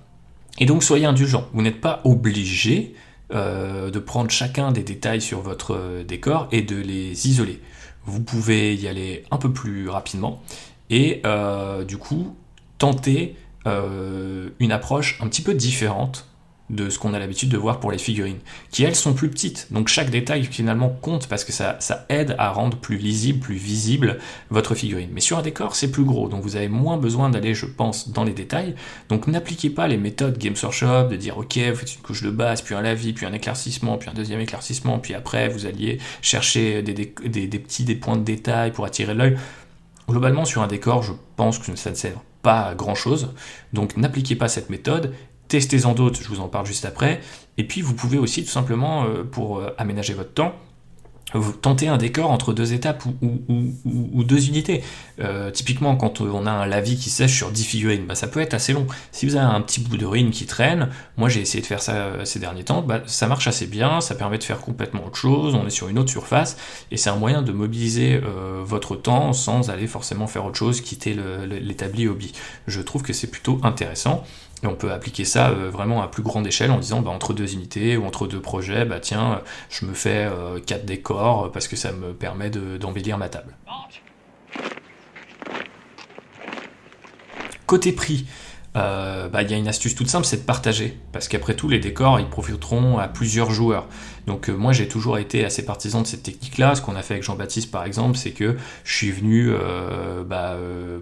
et donc soyez indulgents. Vous n'êtes pas obligé de prendre chacun des détails sur votre décor et de les isoler. Vous pouvez y aller un peu plus rapidement et du coup tenter une approche un petit peu différente de ce qu'on a l'habitude de voir pour les figurines, qui elles sont plus petites, donc chaque détail finalement compte parce que ça aide à rendre plus lisible, plus visible votre figurine. Mais sur un décor c'est plus gros, donc vous avez moins besoin d'aller, je pense, dans les détails, donc n'appliquez pas les méthodes Games Workshop de dire ok, vous faites une couche de base, puis un lavis, puis un éclaircissement, puis un deuxième éclaircissement, puis après vous alliez chercher des points de détail pour attirer l'œil. Globalement sur un décor, je pense que ça ne sert pas à grand chose, donc n'appliquez pas cette méthode. Testez-en d'autres, je vous en parle juste après. Et puis vous pouvez aussi tout simplement, pour aménager votre temps, vous tentez un décor entre deux étapes ou deux unités. Typiquement, quand on a un lavis qui sèche sur 10 figurines, ça peut être assez long. Si vous avez un petit bout de ruine qui traîne, moi j'ai essayé de faire ça ces derniers temps, ça marche assez bien, ça permet de faire complètement autre chose, on est sur une autre surface, et c'est un moyen de mobiliser votre temps sans aller forcément faire autre chose, quitter l'établi hobby. Je trouve que c'est plutôt intéressant. Et on peut appliquer ça vraiment à plus grande échelle en disant entre deux unités ou entre deux projets, tiens, je me fais 4 décors parce que ça me permet d'embellir ma table. Côté prix, il y a une astuce toute simple, c'est de partager. Parce qu'après tout, les décors, ils profiteront à plusieurs joueurs. Donc moi, j'ai toujours été assez partisan de cette technique-là. Ce qu'on a fait avec Jean-Baptiste, par exemple, c'est que je suis venu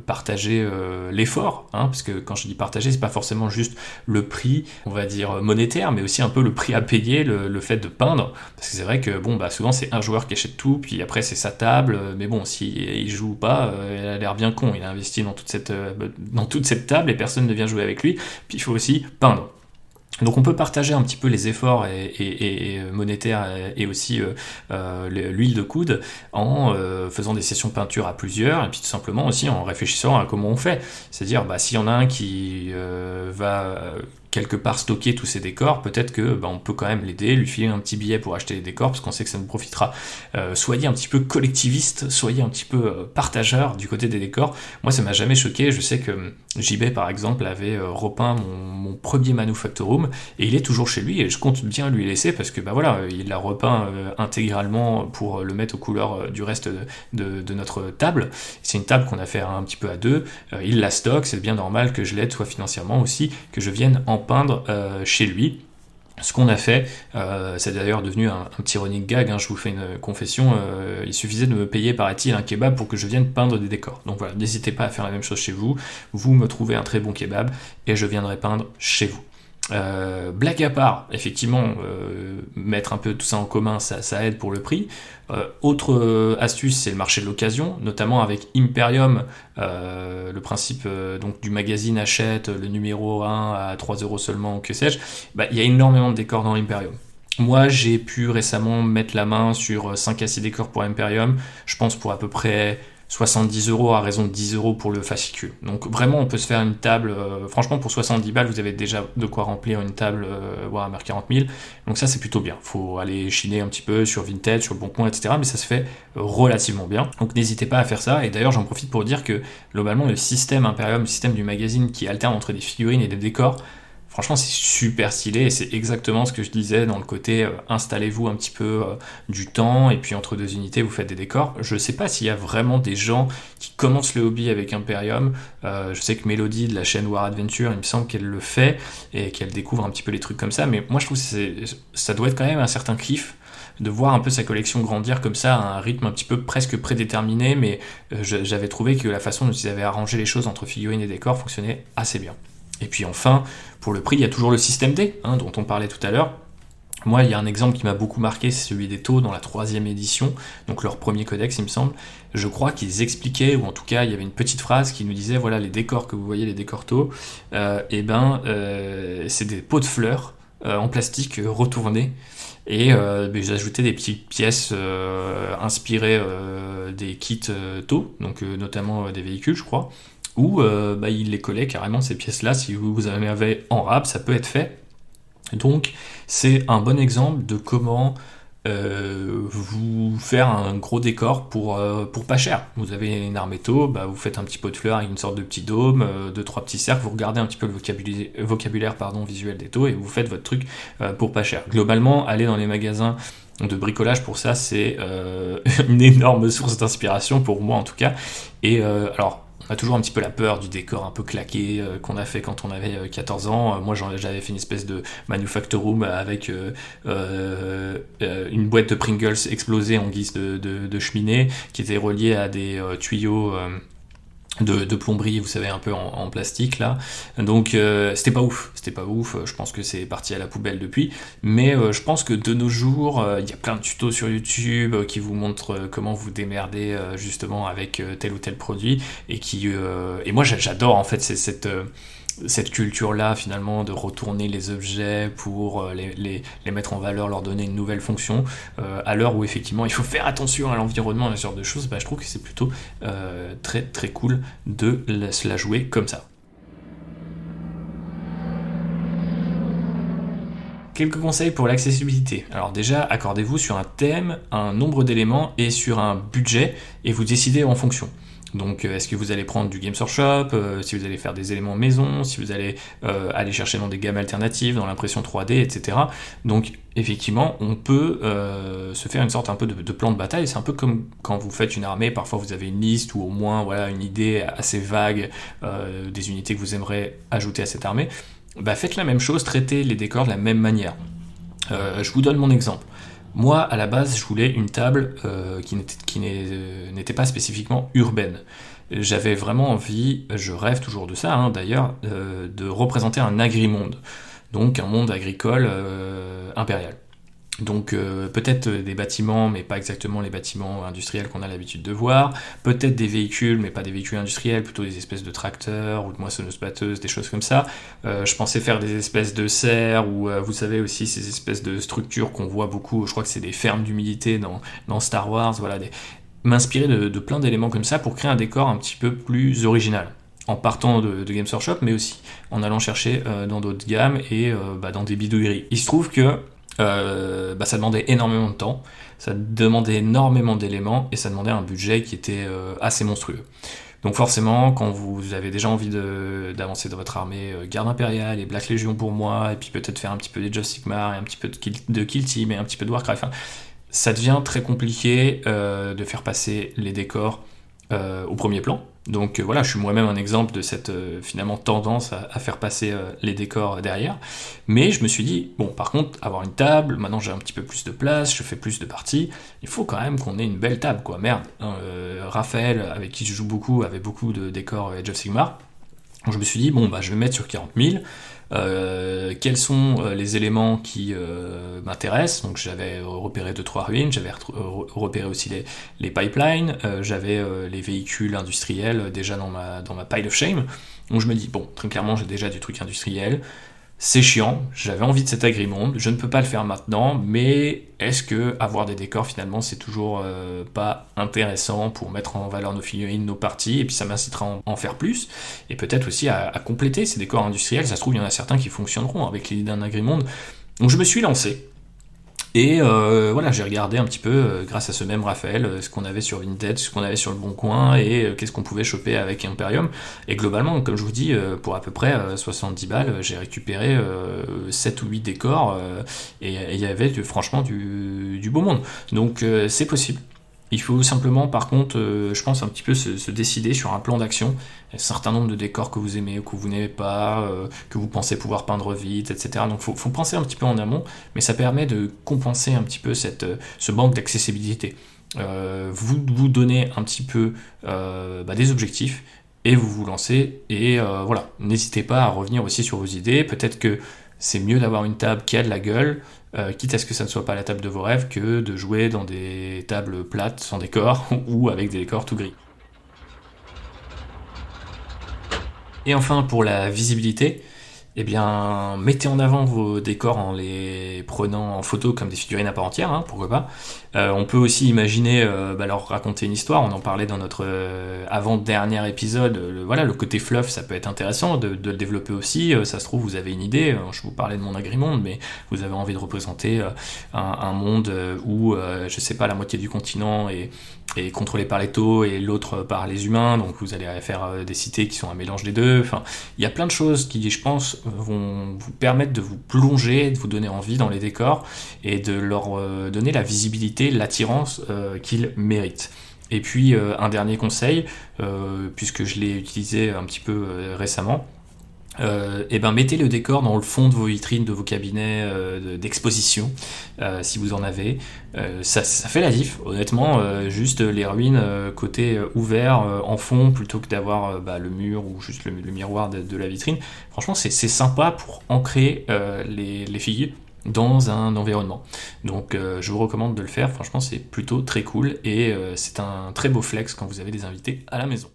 partager l'effort. Parce que quand je dis partager, c'est pas forcément juste le prix, on va dire monétaire, mais aussi un peu le prix à payer, le fait de peindre. Parce que c'est vrai que souvent, c'est un joueur qui achète tout, puis après, c'est sa table. Mais bon, s'il joue pas, il a l'air bien con. Il a investi dans toute cette table et personne ne vient jouer avec lui. Puis il faut aussi peindre. Donc on peut partager un petit peu les efforts et monétaires et aussi l'huile de coude en faisant des sessions de peinture à plusieurs et puis tout simplement aussi en réfléchissant à comment on fait. C'est-à-dire s'il y en a un qui va quelque part stocker tous ces décors, peut-être que on peut quand même l'aider, lui filer un petit billet pour acheter les décors parce qu'on sait que ça nous profitera. Soyez un petit peu collectiviste, soyez un petit peu partageur du côté des décors. Moi ça m'a jamais choqué, je sais que JB par exemple avait repeint mon premier Manufactorum et il est toujours chez lui et je compte bien lui laisser parce que il l'a repeint intégralement pour le mettre aux couleurs du reste de notre table. C'est une table qu'on a fait un petit peu à deux, il la stocke, c'est bien normal que je l'aide soit financièrement aussi, que je vienne en peindre chez lui. Ce qu'on a fait, c'est d'ailleurs devenu un petit running gag, je vous fais une confession, il suffisait de me payer, paraît-il, un kebab pour que je vienne peindre des décors. Donc voilà, n'hésitez pas à faire la même chose chez vous, vous me trouvez un très bon kebab et je viendrai peindre chez vous. Blague à part, effectivement, mettre un peu tout ça en commun, ça aide pour le prix. Autre astuce, c'est le marché de l'occasion, notamment avec Imperium, le principe donc du magazine achète le numéro 1 à 3€ seulement, que sais-je. Il y a énormément de décors dans Imperium. Moi, j'ai pu récemment mettre la main sur 5 à 6 décors pour Imperium, je pense pour à peu près 70€ à raison de 10€ pour le fascicule. Donc vraiment, on peut se faire une table, franchement pour 70 balles, vous avez déjà de quoi remplir une table Warhammer 40 000, donc ça c'est plutôt bien. Faut aller chiner un petit peu sur Vinted, sur le Bon Coin, etc., mais ça se fait relativement bien. Donc n'hésitez pas à faire ça, et d'ailleurs j'en profite pour dire que globalement le système Imperium, le système du magazine qui alterne entre des figurines et des décors, franchement, c'est super stylé et c'est exactement ce que je disais dans le côté installez-vous un petit peu du temps et puis entre deux unités, vous faites des décors. Je sais pas s'il y a vraiment des gens qui commencent le hobby avec Imperium. Je sais que Mélodie de la chaîne War Adventure, il me semble qu'elle le fait et qu'elle découvre un petit peu les trucs comme ça. Mais moi, je trouve que ça doit être quand même un certain kiff de voir un peu sa collection grandir comme ça à un rythme un petit peu presque prédéterminé. Mais j'avais trouvé que la façon dont ils avaient arrangé les choses entre figurines et décors fonctionnait assez bien. Et puis enfin, pour le prix, il y a toujours le système D, dont on parlait tout à l'heure. Moi, il y a un exemple qui m'a beaucoup marqué, c'est celui des Tau dans la 3e édition, donc leur premier codex, il me semble. Je crois qu'ils expliquaient, ou en tout cas, il y avait une petite phrase qui nous disait, voilà, les décors que vous voyez, les décors Tau, c'est des pots de fleurs en plastique retournés. Et ils ajoutaient des petites pièces inspirées des kits Tau, donc notamment des véhicules, je crois. Où il les collait carrément ces pièces-là, si vous en avez en rab, ça peut être fait. Donc c'est un bon exemple de comment vous faire un gros décor pour pas cher. Vous avez une armée Tau, vous faites un petit pot de fleurs avec une sorte de petit dôme, 2-3 petits cercles, vous regardez un petit peu le vocabulaire visuel des Tau et vous faites votre truc pour pas cher. Globalement, aller dans les magasins de bricolage pour ça, c'est une énorme source d'inspiration pour moi en tout cas. Et alors, on a toujours un petit peu la peur du décor un peu claqué qu'on a fait quand on avait 14 ans. Moi, j'avais fait une espèce de Manufactorum avec une boîte de Pringles explosée en guise de cheminée qui était reliée à des tuyaux de plomberie, vous savez, un peu en plastique là. Donc c'était pas ouf, je pense que c'est parti à la poubelle depuis, mais je pense que de nos jours il y a plein de tutos sur YouTube qui vous montrent comment vous démerder justement avec tel ou tel produit et moi j'adore en fait cette culture-là finalement de retourner les objets pour les mettre en valeur, leur donner une nouvelle fonction, à l'heure où effectivement il faut faire attention à l'environnement et ce genre de choses, je trouve que c'est plutôt très très cool de se la jouer comme ça. Quelques conseils pour l'accessibilité. Alors déjà, accordez-vous sur un thème, un nombre d'éléments et sur un budget et vous décidez en fonction. Donc est-ce que vous allez prendre du Games Workshop, si vous allez faire des éléments maison, si vous allez aller chercher dans des gammes alternatives, dans l'impression 3D, etc. Donc effectivement, on peut se faire une sorte un peu de plan de bataille. C'est un peu comme quand vous faites une armée, parfois vous avez une liste ou au moins voilà, une idée assez vague des unités que vous aimeriez ajouter à cette armée. Faites la même chose, traitez les décors de la même manière. Je vous donne mon exemple. Moi, à la base, je voulais une table qui n'était pas spécifiquement urbaine. J'avais vraiment envie, je rêve toujours de ça d'ailleurs, de représenter un agrimonde, donc un monde agricole impérial. Donc peut-être des bâtiments, mais pas exactement les bâtiments industriels qu'on a l'habitude de voir, peut-être des véhicules, mais pas des véhicules industriels, plutôt des espèces de tracteurs ou de moissonneuses-batteuses, des choses comme ça. Je pensais faire des espèces de serres, ou vous savez aussi ces espèces de structures qu'on voit beaucoup, je crois que c'est des fermes d'humidité dans Star Wars, voilà, m'inspirer de plein d'éléments comme ça pour créer un décor un petit peu plus original. En partant de Games Workshop, mais aussi en allant chercher dans d'autres gammes et dans des bidouilleries. Il se trouve que ça demandait énormément de temps, ça demandait énormément d'éléments et ça demandait un budget qui était assez monstrueux. Donc forcément, quand vous avez déjà envie d'avancer dans votre armée, Garde Impériale et Black Legion pour moi, et puis peut-être faire un petit peu des Age of Sigmar et un petit peu de Kill Team et un petit peu de Warcraft, ça devient très compliqué de faire passer les décors au premier plan. Donc voilà, je suis moi-même un exemple de cette finalement tendance à faire passer les décors derrière. Mais je me suis dit, bon, par contre, avoir une table, maintenant j'ai un petit peu plus de place, je fais plus de parties, il faut quand même qu'on ait une belle table, quoi. Merde, Raphaël, avec qui je joue beaucoup, avait beaucoup de décors Age of Sigmar. Donc je me suis dit, bon, je vais mettre sur 40 000. Quels sont les éléments qui m'intéressent. Donc j'avais repéré 2-3 ruines, j'avais repéré aussi les pipelines, j'avais les véhicules industriels déjà dans ma pile of shame. Donc je me dis, bon, très clairement j'ai déjà du truc industriel, c'est chiant, j'avais envie de cet agrimonde, je ne peux pas le faire maintenant, mais est-ce que avoir des décors finalement c'est toujours pas intéressant pour mettre en valeur nos figurines, nos parties, et puis ça m'incitera à en faire plus, et peut-être aussi à compléter ces décors industriels. Ça se trouve il y en a certains qui fonctionneront avec l'idée d'un agrimonde. Donc je me suis lancé. Et voilà, j'ai regardé un petit peu, grâce à ce même Raphaël, ce qu'on avait sur Vinted, ce qu'on avait sur le Bon Coin, et qu'est-ce qu'on pouvait choper avec Imperium. Et globalement, comme je vous dis, pour à peu près 70 balles, j'ai récupéré 7 ou 8 décors, et il y avait franchement du beau monde. Donc c'est possible. Il faut simplement, par contre, je pense un petit peu se décider sur un plan d'action, un certain nombre de décors que vous aimez ou que vous n'aimez pas, que vous pensez pouvoir peindre vite, etc. Donc faut penser un petit peu en amont, mais ça permet de compenser un petit peu ce manque d'accessibilité. Vous donnez un petit peu des objectifs, et vous vous lancez, et voilà. N'hésitez pas à revenir aussi sur vos idées, peut-être que c'est mieux d'avoir une table qui a de la gueule, quitte à ce que ça ne soit pas la table de vos rêves, que de jouer dans des tables plates sans décor ou avec des décors tout gris. Et enfin, pour la visibilité, eh bien, mettez en avant vos décors en les prenant en photo comme des figurines à part entière, pourquoi pas. On peut aussi imaginer leur raconter une histoire. On en parlait dans notre avant-dernier épisode. Le côté fluff, ça peut être intéressant de le développer aussi. Ça se trouve, vous avez une idée. Je vous parlais de mon agrimonde, mais vous avez envie de représenter un monde où, je sais pas, la moitié du continent est contrôlé par les taux et l'autre par les humains. Donc vous allez faire des cités qui sont un mélange des deux. Enfin, il y a plein de choses qui, je pense, vont vous permettre de vous plonger, de vous donner envie dans les décors et de leur donner la visibilité, l'attirance qu'ils méritent. Et puis un dernier conseil, puisque je l'ai utilisé un petit peu récemment, mettez le décor dans le fond de vos vitrines, de vos cabinets d'exposition, si vous en avez. Ça fait la diff, honnêtement. Juste les ruines côté ouvert en fond, plutôt que d'avoir le mur ou juste le miroir de la vitrine. Franchement, c'est sympa pour ancrer les figures dans un environnement. Donc je vous recommande de le faire. Franchement, c'est plutôt très cool, et c'est un très beau flex quand vous avez des invités à la maison.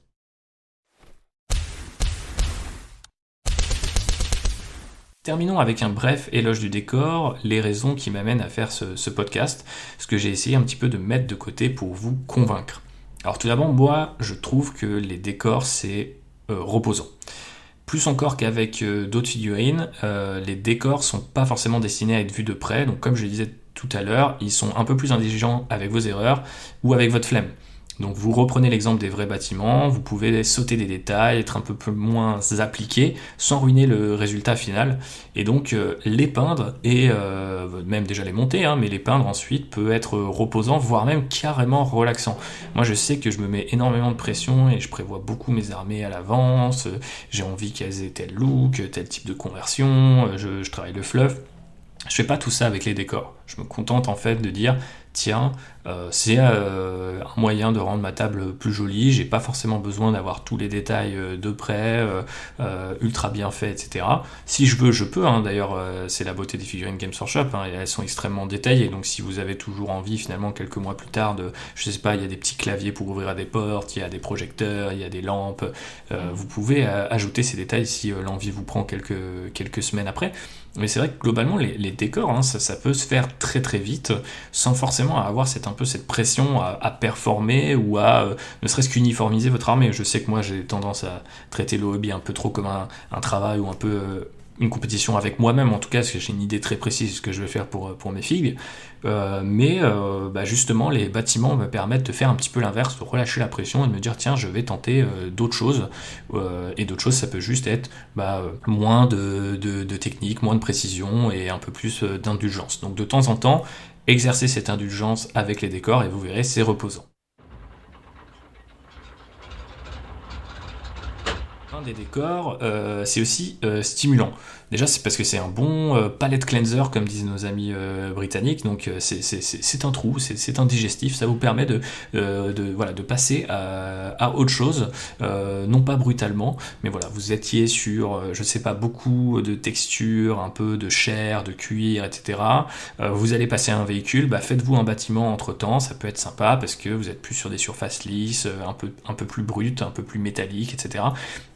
Terminons avec un bref éloge du décor, les raisons qui m'amènent à faire ce podcast, ce que j'ai essayé un petit peu de mettre de côté pour vous convaincre. Alors tout d'abord, moi, je trouve que les décors, c'est reposant. Plus encore qu'avec d'autres figurines, les décors sont pas forcément destinés à être vus de près, donc comme je le disais tout à l'heure, ils sont un peu plus intelligents avec vos erreurs ou avec votre flemme. Donc vous reprenez l'exemple des vrais bâtiments, vous pouvez sauter des détails, être un peu moins appliqué, sans ruiner le résultat final. Et donc les peindre, et même déjà les monter, mais les peindre ensuite peut être reposant, voire même carrément relaxant. Moi je sais que je me mets énormément de pression et je prévois beaucoup mes armées à l'avance, j'ai envie qu'elles aient tel look, tel type de conversion, je travaille le fluff. Je fais pas tout ça avec les décors. Je me contente en fait de dire tiens, c'est un moyen de rendre ma table plus jolie, j'ai pas forcément besoin d'avoir tous les détails de près, ultra bien faits, etc. Si je veux, je peux, d'ailleurs c'est la beauté des figurines Games Workshop, et elles sont extrêmement détaillées, donc si vous avez toujours envie finalement quelques mois plus tard je sais pas, il y a des petits claviers pour ouvrir à des portes, il y a des projecteurs, il y a des lampes, vous pouvez ajouter ces détails si l'envie vous prend quelques semaines après. Mais c'est vrai que globalement les décors, ça peut se faire très très vite sans forcément avoir cette pression à performer ou à ne serait-ce qu'uniformiser votre armée. Je sais que moi j'ai tendance à traiter le hobby un peu trop comme un travail ou un peu une compétition avec moi-même, en tout cas parce que j'ai une idée très précise de ce que je vais faire pour mes figues, mais justement les bâtiments me permettent de faire un petit peu l'inverse, de relâcher la pression et de me dire tiens je vais tenter d'autres choses, et d'autres choses ça peut juste être moins de technique, moins de précision et un peu plus d'indulgence. Donc de temps en temps exercer cette indulgence avec les décors et vous verrez c'est reposant. Des décors, c'est aussi stimulant. Déjà, c'est parce que c'est un bon palette cleanser, comme disent nos amis britanniques. Donc, c'est un trou, c'est un digestif. Ça vous permet de passer à autre chose, non pas brutalement, mais voilà, vous étiez sur, je sais pas, beaucoup de textures, un peu de chair, de cuir, etc. Vous allez passer à un véhicule, faites-vous un bâtiment entre temps. Ça peut être sympa parce que vous êtes plus sur des surfaces lisses, un peu plus brutes, un peu plus métalliques, etc.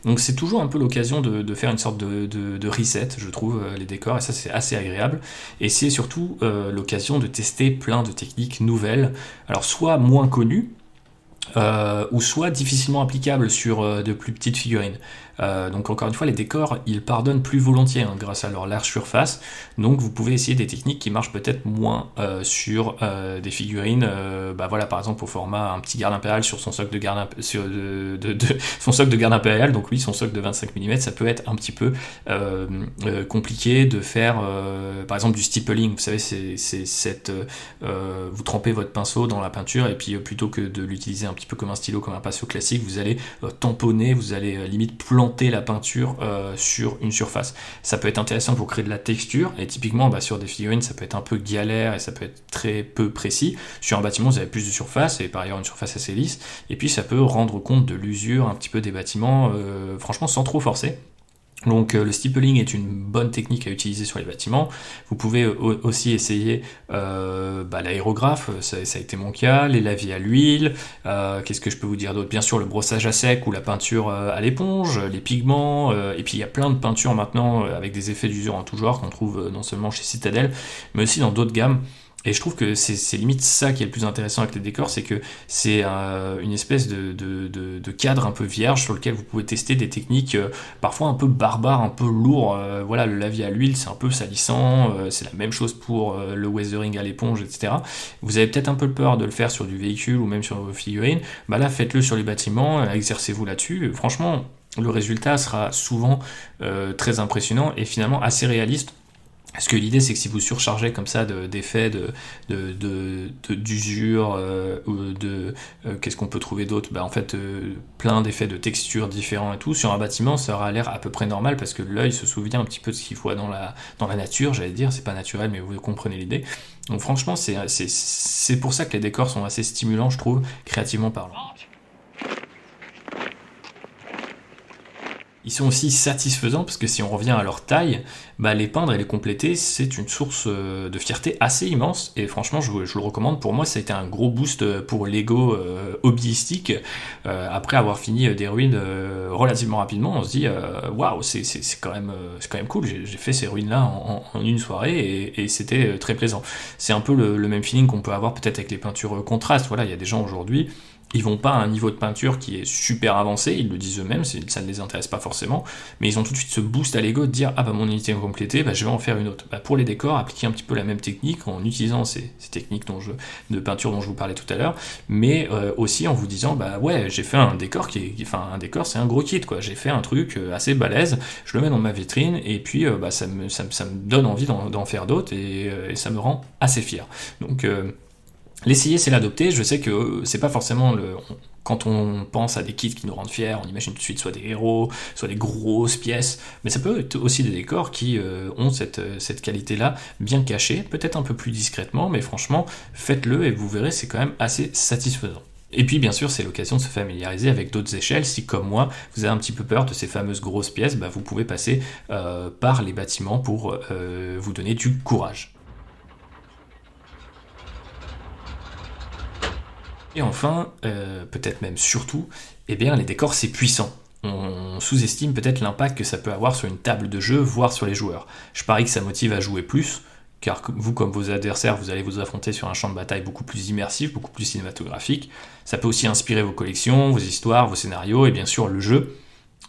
Donc c'est toujours un peu l'occasion de faire une sorte de reset, je trouve, les décors, et ça c'est assez agréable. Et c'est surtout l'occasion de tester plein de techniques nouvelles, alors soit moins connues, ou soit difficilement applicables sur de plus petites figurines. Donc encore une fois, les décors, ils pardonnent plus volontiers grâce à leur large surface, donc vous pouvez essayer des techniques qui marchent peut-être moins sur des figurines, par exemple au format un petit garde impérial sur son socle de garde son socle de garde impérial, donc oui, son socle de 25 mm, ça peut être un petit peu compliqué de faire par exemple du stippling. Vous savez, vous trempez votre pinceau dans la peinture et puis plutôt que de l'utiliser un petit peu comme un stylo, comme un pinceau classique, vous allez tamponner, vous allez limite planter la peinture sur une surface. Ça peut être intéressant pour créer de la texture, et typiquement sur des figurines ça peut être un peu galère et ça peut être très peu précis. Sur un bâtiment vous avez plus de surface, et par ailleurs une surface assez lisse, et puis ça peut rendre compte de l'usure un petit peu des bâtiments, franchement sans trop forcer. Donc le stippling est une bonne technique à utiliser sur les bâtiments. Vous pouvez aussi essayer l'aérographe, ça a été mon cas, les lavis à l'huile, qu'est-ce que je peux vous dire d'autre ? Bien sûr le brossage à sec ou la peinture à l'éponge, les pigments, et puis il y a plein de peintures maintenant avec des effets d'usure en tout genre qu'on trouve non seulement chez Citadel, mais aussi dans d'autres gammes. Et je trouve que c'est limite ça qui est le plus intéressant avec les décors, c'est que c'est une espèce de cadre un peu vierge sur lequel vous pouvez tester des techniques parfois un peu barbares, un peu lourds. Le lavis à l'huile, c'est un peu salissant, c'est la même chose pour le weathering à l'éponge, etc. Vous avez peut-être un peu peur de le faire sur du véhicule ou même sur vos figurines. Là, faites-le sur les bâtiments, exercez-vous là-dessus. Franchement, le résultat sera souvent très impressionnant et finalement assez réaliste. Parce que l'idée c'est que si vous surchargez comme ça d'effets d'usure, ou qu'est-ce qu'on peut trouver d'autre, plein d'effets de textures différents et tout, sur un bâtiment ça aura l'air à peu près normal parce que l'œil se souvient un petit peu de ce qu'il voit dans la nature, j'allais dire, c'est pas naturel mais vous comprenez l'idée. Donc franchement c'est pour ça que les décors sont assez stimulants, je trouve, créativement parlant. Ils sont aussi satisfaisants parce que si on revient à leur taille, bah, les peindre et les compléter, c'est une source de fierté assez immense. Et franchement, je le recommande. Pour moi, ça a été un gros boost pour l'ego hobbyistique. Après avoir fini des ruines relativement rapidement, on se dit waouh, c'est quand même cool. J'ai fait ces ruines-là en une soirée et c'était très plaisant. C'est un peu le même feeling qu'on peut avoir peut-être avec les peintures contrastes. Voilà, il y a des gens aujourd'hui, ils vont pas à un niveau de peinture qui est super avancé, ils le disent eux-mêmes, ça ne les intéresse pas forcément, mais ils ont tout de suite ce boost à l'ego de dire ah bah mon unité est complétée, bah je vais en faire une autre. Bah pour les décors, appliquer un petit peu la même technique en utilisant ces techniques de peinture dont je vous parlais tout à l'heure, mais aussi en vous disant bah ouais j'ai fait un décor enfin un décor c'est un gros kit quoi, j'ai fait un truc assez balèze, je le mets dans ma vitrine et puis bah ça me donne envie d'en faire d'autres et ça me rend assez fier. Donc l'essayer, c'est l'adopter. Je sais que c'est pas forcément quand on pense à des kits qui nous rendent fiers, on imagine tout de suite soit des héros, soit des grosses pièces, mais ça peut être aussi des décors qui ont cette qualité-là bien cachée, peut-être un peu plus discrètement, mais franchement, faites-le et vous verrez, c'est quand même assez satisfaisant. Et puis bien sûr, c'est l'occasion de se familiariser avec d'autres échelles. Si comme moi, vous avez un petit peu peur de ces fameuses grosses pièces, bah, vous pouvez passer par les bâtiments pour vous donner du courage. Et enfin, peut-être même surtout, eh bien les décors c'est puissant. On sous-estime peut-être l'impact que ça peut avoir sur une table de jeu, voire sur les joueurs. Je parie que ça motive à jouer plus, car vous comme vos adversaires, vous allez vous affronter sur un champ de bataille beaucoup plus immersif, beaucoup plus cinématographique. Ça peut aussi inspirer vos collections, vos histoires, vos scénarios, et bien sûr le jeu.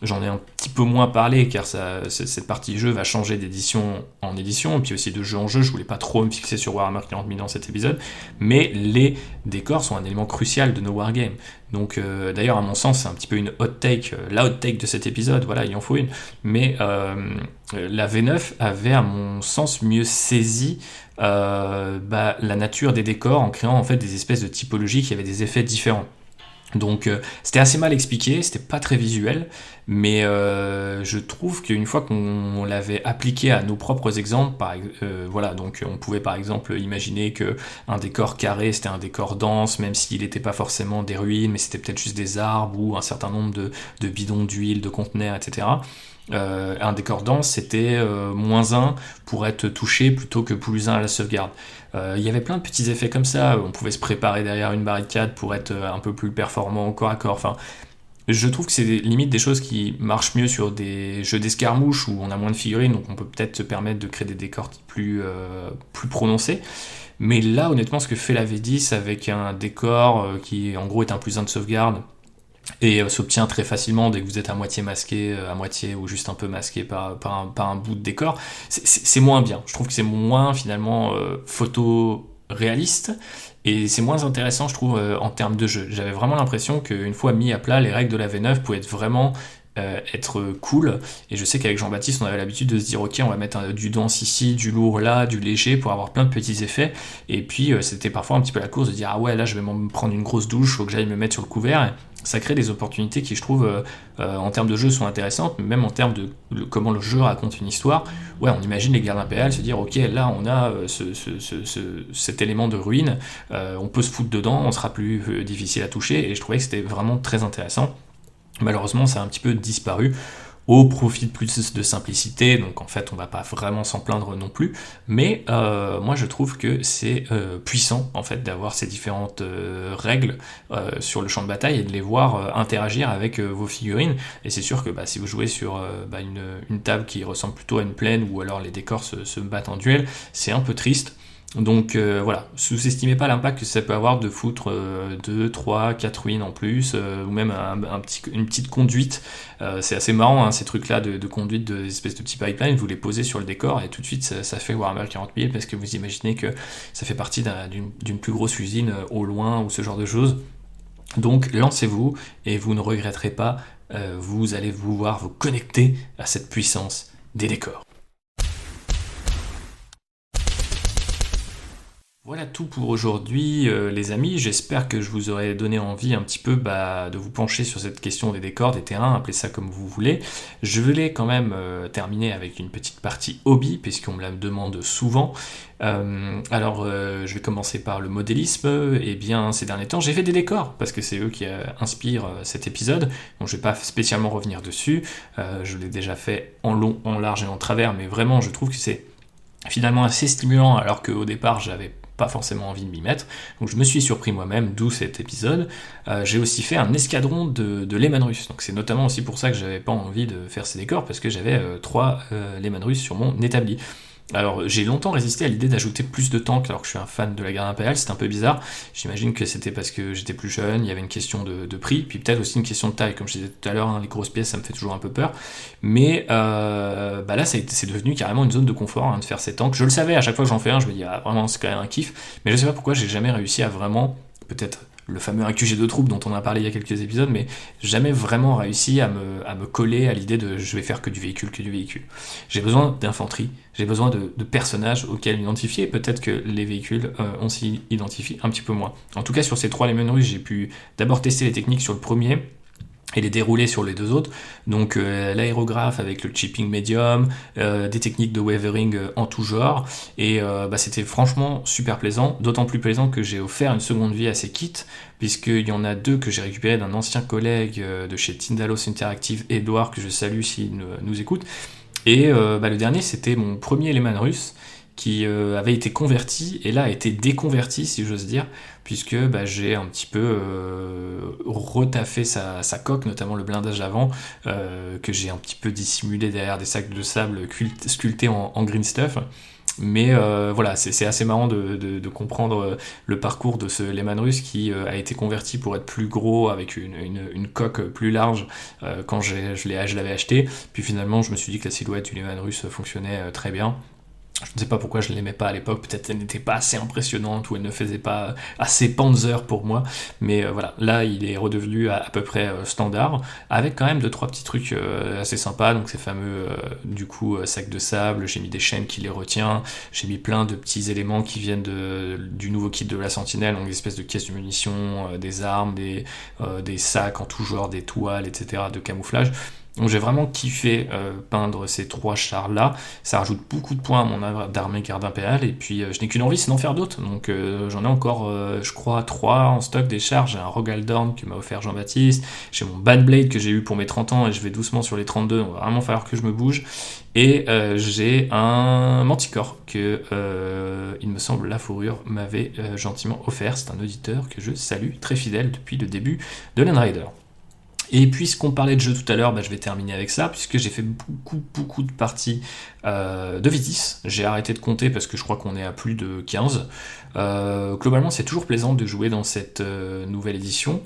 J'en ai un petit peu moins parlé car cette partie jeu va changer d'édition en édition, et puis aussi de jeu en jeu, je voulais pas trop me fixer sur Warhammer 40 000 dans cet épisode, mais les décors sont un élément crucial de nos wargames. Donc d'ailleurs à mon sens c'est un petit peu une hot take, la hot take de cet épisode, voilà il en faut une, mais la V9 avait à mon sens mieux saisi la nature des décors en créant en fait des espèces de typologies qui avaient des effets différents. Donc c'était assez mal expliqué, c'était pas très visuel, mais je trouve qu'une fois qu'on l'avait appliqué à nos propres exemples, voilà, donc on pouvait par exemple imaginer que un décor carré c'était un décor dense, même s'il n'était pas forcément des ruines, mais c'était peut-être juste des arbres ou un certain nombre de bidons d'huile, de conteneurs, etc. Un décor dense c'était -1 pour être touché plutôt que +1 à la sauvegarde. Il y avait plein de petits effets comme ça, on pouvait se préparer derrière une barricade pour être un peu plus performant au corps à corps, enfin je trouve que c'est limite des choses qui marchent mieux sur des jeux d'escarmouches où on a moins de figurines, donc on peut peut-être se permettre de créer des décors plus prononcés. Mais là, honnêtement, ce que fait la V10 avec un décor qui en gros est un +1 de sauvegarde, et s'obtient très facilement dès que vous êtes à moitié masqué, à moitié ou juste un peu masqué par un bout de décor, c'est moins bien. Je trouve que c'est moins finalement photo réaliste et c'est moins intéressant je trouve en termes de jeu. J'avais vraiment l'impression qu'une fois mis à plat, les règles de la V9 pouvaient être vraiment être cool, et je sais qu'avec Jean-Baptiste on avait l'habitude de se dire ok on va mettre du dense ici, du lourd là, du léger pour avoir plein de petits effets, et puis c'était parfois un petit peu la course de dire ah ouais là je vais me prendre une grosse douche, faut que j'aille me mettre sur le couvert. Ça crée des opportunités qui je trouve en termes de jeu sont intéressantes, mais même en termes de comment le jeu raconte une histoire. Ouais, on imagine les gardes impériales se dire ok là on a cet élément de ruine, on peut se foutre dedans, on sera plus difficile à toucher, et je trouvais que c'était vraiment très intéressant. Malheureusement, ça a un petit peu disparu au profit de plus de simplicité, donc en fait on va pas vraiment s'en plaindre non plus, mais moi je trouve que c'est puissant en fait d'avoir ces différentes règles sur le champ de bataille et de les voir interagir avec vos figurines, et c'est sûr que si vous jouez sur une table qui ressemble plutôt à une plaine ou alors les décors se battent en duel, c'est un peu triste. Donc voilà, sous-estimez pas l'impact que ça peut avoir de foutre 2, 3, 4 ruines en plus, ou même une petite conduite. C'est assez marrant ces trucs-là de conduite, des espèces de petits pipelines, vous les posez sur le décor et tout de suite ça fait Warhammer 40 000 parce que vous imaginez que ça fait partie d'une plus grosse usine au loin ou ce genre de choses. Donc lancez-vous et vous ne regretterez pas, vous allez pouvoir vous connecter à cette puissance des décors. Voilà tout pour aujourd'hui, les amis. J'espère que je vous aurai donné envie un petit peu de vous pencher sur cette question des décors, des terrains, appelez ça comme vous voulez. Je voulais quand même terminer avec une petite partie hobby, puisqu'on me la demande souvent. Je vais commencer par le modélisme. Eh bien, ces derniers temps, j'ai fait des décors, parce que c'est eux qui inspirent cet épisode. Donc, je vais pas spécialement revenir dessus. Je l'ai déjà fait en long, en large et en travers, mais vraiment, je trouve que c'est finalement assez stimulant, alors qu'au départ, j'avais pas forcément envie de m'y mettre. Donc je me suis surpris moi-même, d'où cet épisode. J'ai aussi fait un escadron de Lehman Russe. Donc c'est notamment aussi pour ça que j'avais pas envie de faire ces décors, parce que j'avais 3 Lehman Russe sur mon établi. Alors j'ai longtemps résisté à l'idée d'ajouter plus de tanks alors que je suis un fan de la garde impériale, c'était un peu bizarre. J'imagine que c'était parce que j'étais plus jeune, il y avait une question de prix, puis peut-être aussi une question de taille, comme je disais tout à l'heure, hein, les grosses pièces ça me fait toujours un peu peur. Mais là c'est devenu carrément une zone de confort hein, de faire ces tanks. Je le savais, à chaque fois que j'en fais un, je me dis vraiment c'est quand même un kiff, mais je sais pas pourquoi j'ai jamais réussi à vraiment, peut-être le fameux AQG de troupes dont on a parlé il y a quelques épisodes, mais jamais vraiment réussi à me coller à l'idée de je vais faire que du véhicule, que du véhicule. J'ai besoin d'infanterie, j'ai besoin de personnages auxquels identifier, peut-être que les véhicules, on s'y identifie un petit peu moins. En tout cas, sur ces 3 Lehman Russe, j'ai pu d'abord tester les techniques sur le premier, et les dérouler sur les 2 autres. Donc l'aérographe avec le chipping medium, des techniques de wavering en tout genre, et c'était franchement super plaisant, d'autant plus plaisant que j'ai offert une seconde vie à ces kits, puisqu'il y en a 2 que j'ai récupérés d'un ancien collègue de chez Tindalos Interactive, Edouard, que je salue s'il nous écoute, et le dernier c'était mon premier Lehman Russe, qui avait été converti, et là a été déconverti si j'ose dire, puisque j'ai un petit peu retaffé sa coque, notamment le blindage avant, que j'ai un petit peu dissimulé derrière des sacs de sable sculptés en green stuff. Mais voilà, c'est assez marrant de comprendre le parcours de ce Lehman Russe qui a été converti pour être plus gros avec une coque plus large quand je l'avais acheté. Puis finalement, je me suis dit que la silhouette du Lehman Russe fonctionnait très bien. Je ne sais pas pourquoi je ne l'aimais pas à l'époque, peut-être qu'elle n'était pas assez impressionnante ou elle ne faisait pas assez Panzer pour moi, mais voilà, là il est redevenu à peu près standard, avec quand même 2-3 petits trucs assez sympas, donc ces fameux sacs de sable, j'ai mis des chaînes qui les retient, j'ai mis plein de petits éléments qui viennent du nouveau kit de la Sentinelle, donc des espèces de caisses de munitions, des armes, des sacs en tout genre, des toiles, etc., de camouflage. Donc j'ai vraiment kiffé peindre ces 3 chars-là. Ça rajoute beaucoup de points à mon œuvre d'armée garde impériale. Et puis je n'ai qu'une envie, c'est d'en faire d'autres. Donc j'en ai encore, je crois, 3 en stock des chars. J'ai un Rogaldorn que m'a offert Jean-Baptiste. J'ai mon Badblade que j'ai eu pour mes 30 ans et je vais doucement sur les 32. Donc il va vraiment falloir que je me bouge. Et j'ai un Manticore que, il me semble, la fourrure m'avait gentiment offert. C'est un auditeur que je salue, très fidèle depuis le début de Landrider. Et puisqu'on parlait de jeu tout à l'heure, je vais terminer avec ça, puisque j'ai fait beaucoup de parties de V10. J'ai arrêté de compter parce que je crois qu'on est à plus de 15. Globalement, c'est toujours plaisant de jouer dans cette nouvelle édition.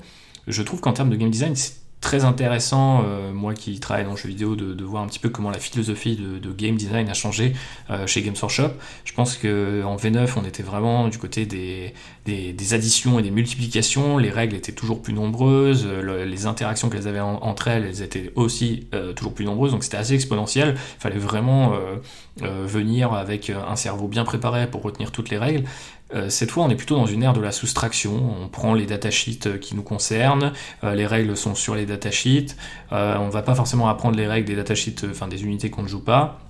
Je trouve qu'en termes de game design, c'est très intéressant, moi qui travaille dans le jeu vidéo, de voir un petit peu comment la philosophie de game design a changé chez Games Workshop. Je pense qu'en V9, on était vraiment du côté des additions et des multiplications, les règles étaient toujours plus nombreuses, les interactions qu'elles avaient entre elles, elles étaient aussi toujours plus nombreuses, donc c'était assez exponentiel, il fallait vraiment venir avec un cerveau bien préparé pour retenir toutes les règles. Cette fois, on est plutôt dans une ère de la soustraction. On prend les datasheets qui nous concernent, les règles sont sur les datasheets, on ne va pas forcément apprendre les règles des datasheets, des unités qu'on ne joue pas.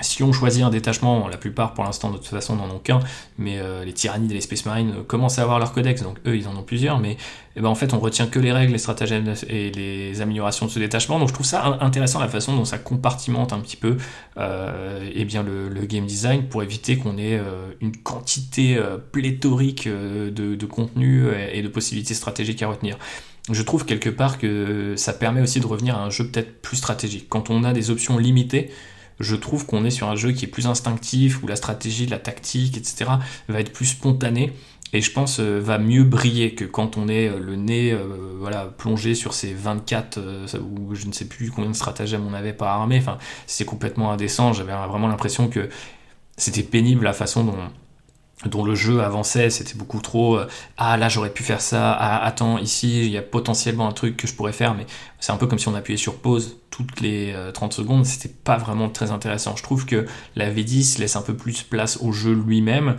Si on choisit un détachement, la plupart pour l'instant de toute façon n'en ont qu'un, mais les Tyrannides et les Space Marines commencent à avoir leur codex, donc eux ils en ont plusieurs, mais en fait on retient que les règles, les stratagèmes et les améliorations de ce détachement, donc je trouve ça intéressant la façon dont ça compartimente un petit peu le game design pour éviter qu'on ait une quantité pléthorique de contenu et de possibilités stratégiques à retenir. Je trouve quelque part que ça permet aussi de revenir à un jeu peut-être plus stratégique. Quand on a des options limitées, je trouve qu'on est sur un jeu qui est plus instinctif, où la stratégie, la tactique, etc. va être plus spontanée, et je pense va mieux briller que quand on est le nez plongé sur ces 24, ou je ne sais plus combien de stratagèmes on avait par armée, c'est complètement indécent, j'avais vraiment l'impression que c'était pénible la façon dont le jeu avançait, c'était beaucoup trop là j'aurais pu faire ça, attends ici il y a potentiellement un truc que je pourrais faire, mais c'est un peu comme si on appuyait sur pause toutes les 30 secondes, c'était pas vraiment très intéressant. Je trouve que la V10 laisse un peu plus place au jeu lui-même,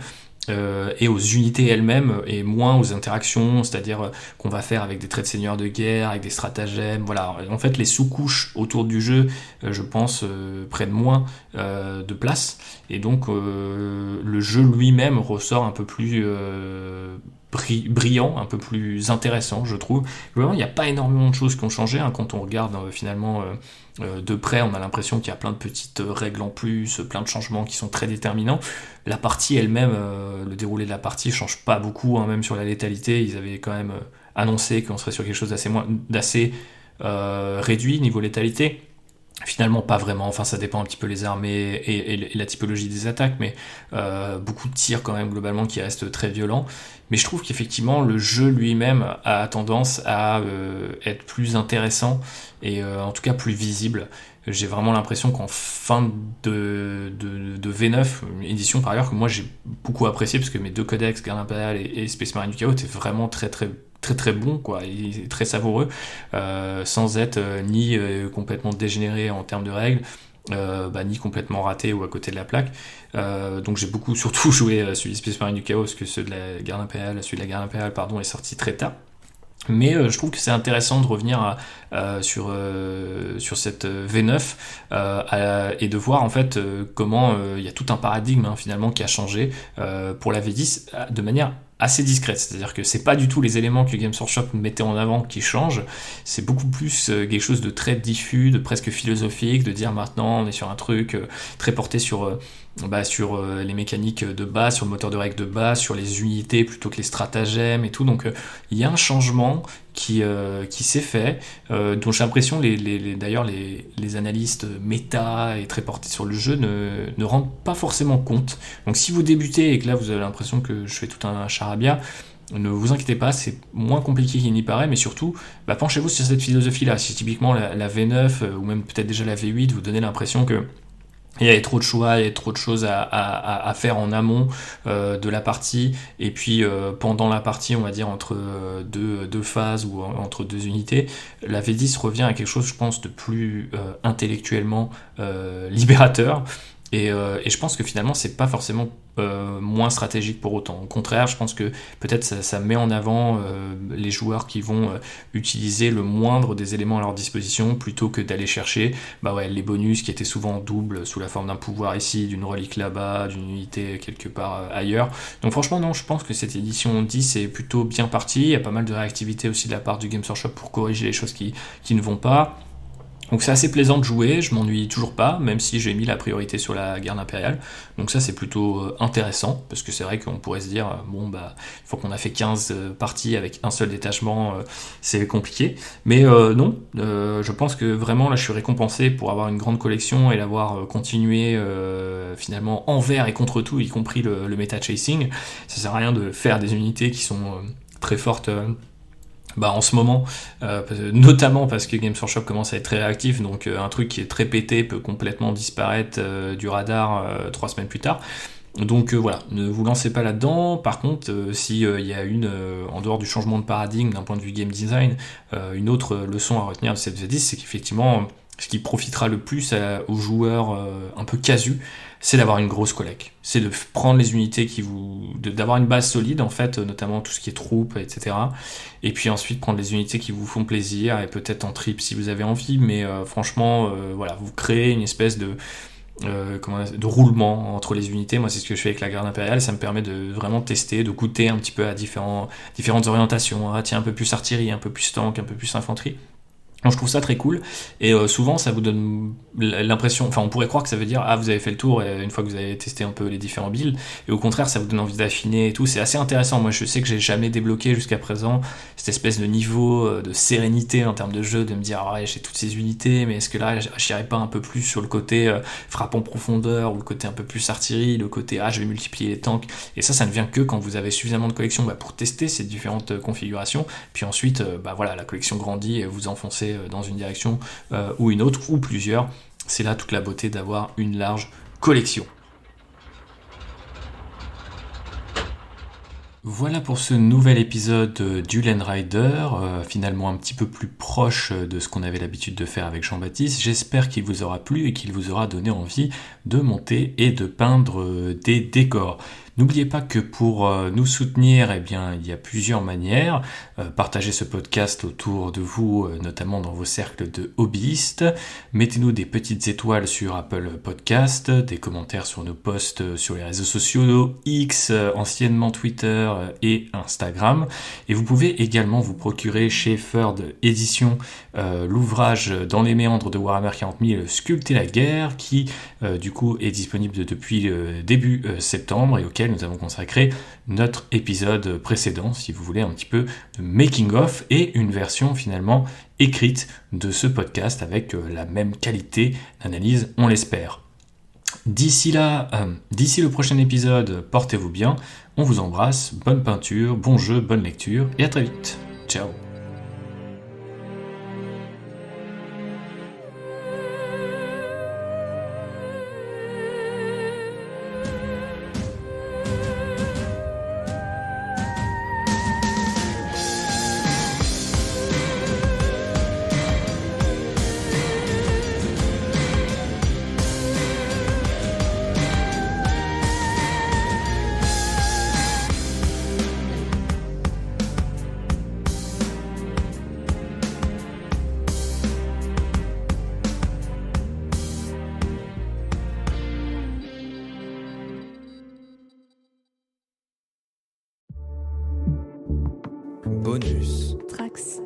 et aux unités elles-mêmes et moins aux interactions, c'est-à-dire qu'on va faire avec des traits de seigneur de guerre, avec des stratagèmes, voilà. En fait, les sous-couches autour du jeu, je pense, prennent moins de place, et donc le jeu lui-même ressort un peu plus brillant, un peu plus intéressant, je trouve. Vraiment, il n'y a pas énormément de choses qui ont changé, hein, quand on regarde finalement de près, on a l'impression qu'il y a plein de petites règles en plus, plein de changements qui sont très déterminants. La partie elle-même, le déroulé de la partie change pas beaucoup, hein, même sur la létalité, ils avaient quand même annoncé qu'on serait sur quelque chose d'assez réduit niveau létalité. Finalement, pas vraiment, enfin ça dépend un petit peu les armées et la typologie des attaques, mais beaucoup de tirs quand même globalement qui restent très violents. Mais je trouve qu'effectivement le jeu lui-même a tendance à être plus intéressant et en tout cas plus visible. J'ai vraiment l'impression qu'en fin de V9, une édition par ailleurs que moi j'ai beaucoup apprécié, parce que mes deux codex, Garde Impériale et Space Marine du Chaos, étaient vraiment très bon, quoi, et très savoureux, sans être ni complètement dégénéré en termes de règles, ni complètement raté ou à côté de la plaque. Donc j'ai beaucoup surtout joué celui de Space Marine du Chaos, que celui de la Garde Impériale, est sorti très tard. Mais je trouve que c'est intéressant de revenir sur cette V9 et de voir en fait comment il y a tout un paradigme, hein, finalement, qui a changé pour la V10 de manière assez discrète. C'est-à-dire que c'est pas du tout les éléments que Games Workshop mettait en avant qui changent, c'est beaucoup plus quelque chose de très diffus, de presque philosophique, de dire maintenant on est sur un truc très porté sur les mécaniques de base, sur le moteur de règles de base, sur les unités plutôt que les stratagèmes et tout. Donc il y a un changement qui s'est fait, dont j'ai l'impression d'ailleurs les analystes méta et très portés sur le jeu ne rendent pas forcément compte. Donc si vous débutez et que là vous avez l'impression que je fais tout un charabia, ne vous inquiétez pas, c'est moins compliqué qu'il n'y paraît, mais surtout, penchez-vous sur cette philosophie-là. Si typiquement la V9, ou même peut-être déjà la V8, vous donnez l'impression que il y avait trop de choix, il y avait trop de choses à faire en amont de la partie, et puis pendant la partie, on va dire entre deux phases ou entre deux unités, la V10 revient à quelque chose, je pense, de plus intellectuellement libérateur. Et je pense que finalement, c'est pas forcément moins stratégique pour autant. Au contraire, je pense que peut-être ça met en avant les joueurs qui vont utiliser le moindre des éléments à leur disposition, plutôt que d'aller chercher les bonus qui étaient souvent doubles sous la forme d'un pouvoir ici, d'une relique là-bas, d'une unité quelque part ailleurs. Donc franchement, non, je pense que cette édition 10 est plutôt bien partie. Il y a pas mal de réactivité aussi de la part du Games Workshop pour corriger les choses qui ne vont pas. Donc c'est assez plaisant de jouer, je m'ennuie toujours pas, même si j'ai mis la priorité sur la Garde Impériale. Donc ça c'est plutôt intéressant, parce que c'est vrai qu'on pourrait se dire, une fois qu'on a fait 15 parties avec un seul détachement, c'est compliqué. Mais non, je pense que vraiment là je suis récompensé pour avoir une grande collection et l'avoir continué finalement envers et contre tout, y compris le meta-chasing. Ça sert à rien de faire des unités qui sont très fortes en ce moment, notamment parce que Games Workshop commence à être très réactif, donc un truc qui est très pété peut complètement disparaître du radar 3 semaines plus tard. Donc voilà, ne vous lancez pas là-dedans. Par contre, si y a en dehors du changement de paradigme d'un point de vue game design, une autre leçon à retenir de cette V10, c'est qu'effectivement, ce qui profitera le plus aux joueurs un peu casus, c'est d'avoir une grosse collecte. C'est de prendre les unités d'avoir une base solide, en fait, notamment tout ce qui est troupes, etc. Et puis ensuite prendre les unités qui vous font plaisir, et peut-être en trip si vous avez envie, mais franchement, vous créez une espèce de roulement entre les unités. Moi c'est ce que je fais avec la Garde Impériale, ça me permet de vraiment tester, de goûter un petit peu à différentes orientations, un peu plus artillerie, un peu plus tank, un peu plus infanterie. Donc je trouve ça très cool, et souvent ça vous donne l'impression, on pourrait croire que ça veut dire vous avez fait le tour une fois que vous avez testé un peu les différents builds, et au contraire ça vous donne envie d'affiner et tout. C'est assez intéressant. Moi je sais que j'ai jamais débloqué jusqu'à présent cette espèce de niveau de sérénité en termes de jeu, de me dire j'ai toutes ces unités, mais est-ce que là j'irais pas un peu plus sur le côté frappe en profondeur, ou le côté un peu plus artillerie, le côté je vais multiplier les tanks. Et ça ne vient que quand vous avez suffisamment de collections pour tester ces différentes configurations, puis ensuite la collection grandit et vous enfoncez dans une direction ou une autre, ou plusieurs. C'est là toute la beauté d'avoir une large collection. Voilà pour ce nouvel épisode du Land Rider, finalement un petit peu plus proche de ce qu'on avait l'habitude de faire avec Jean-Baptiste. J'espère qu'il vous aura plu et qu'il vous aura donné envie de monter et de peindre des décors. N'oubliez pas que pour nous soutenir, eh bien, il y a plusieurs manières. Partagez ce podcast autour de vous, notamment dans vos cercles de hobbyistes. Mettez-nous des petites étoiles sur Apple Podcast, des commentaires sur nos posts sur les réseaux sociaux, X, anciennement Twitter et Instagram. Et vous pouvez également vous procurer chez Third Edition l'ouvrage Dans les méandres de Warhammer 40 000, Sculpter la guerre, qui du coup est disponible depuis début septembre et auquel nous avons consacré notre épisode précédent, si vous voulez un petit peu de making of, et une version finalement écrite de ce podcast avec la même qualité d'analyse, on l'espère. D'ici le prochain épisode, portez-vous bien, on vous embrasse, bonne peinture, bon jeu, bonne lecture, et à très vite. Ciao. Bonus. Trax.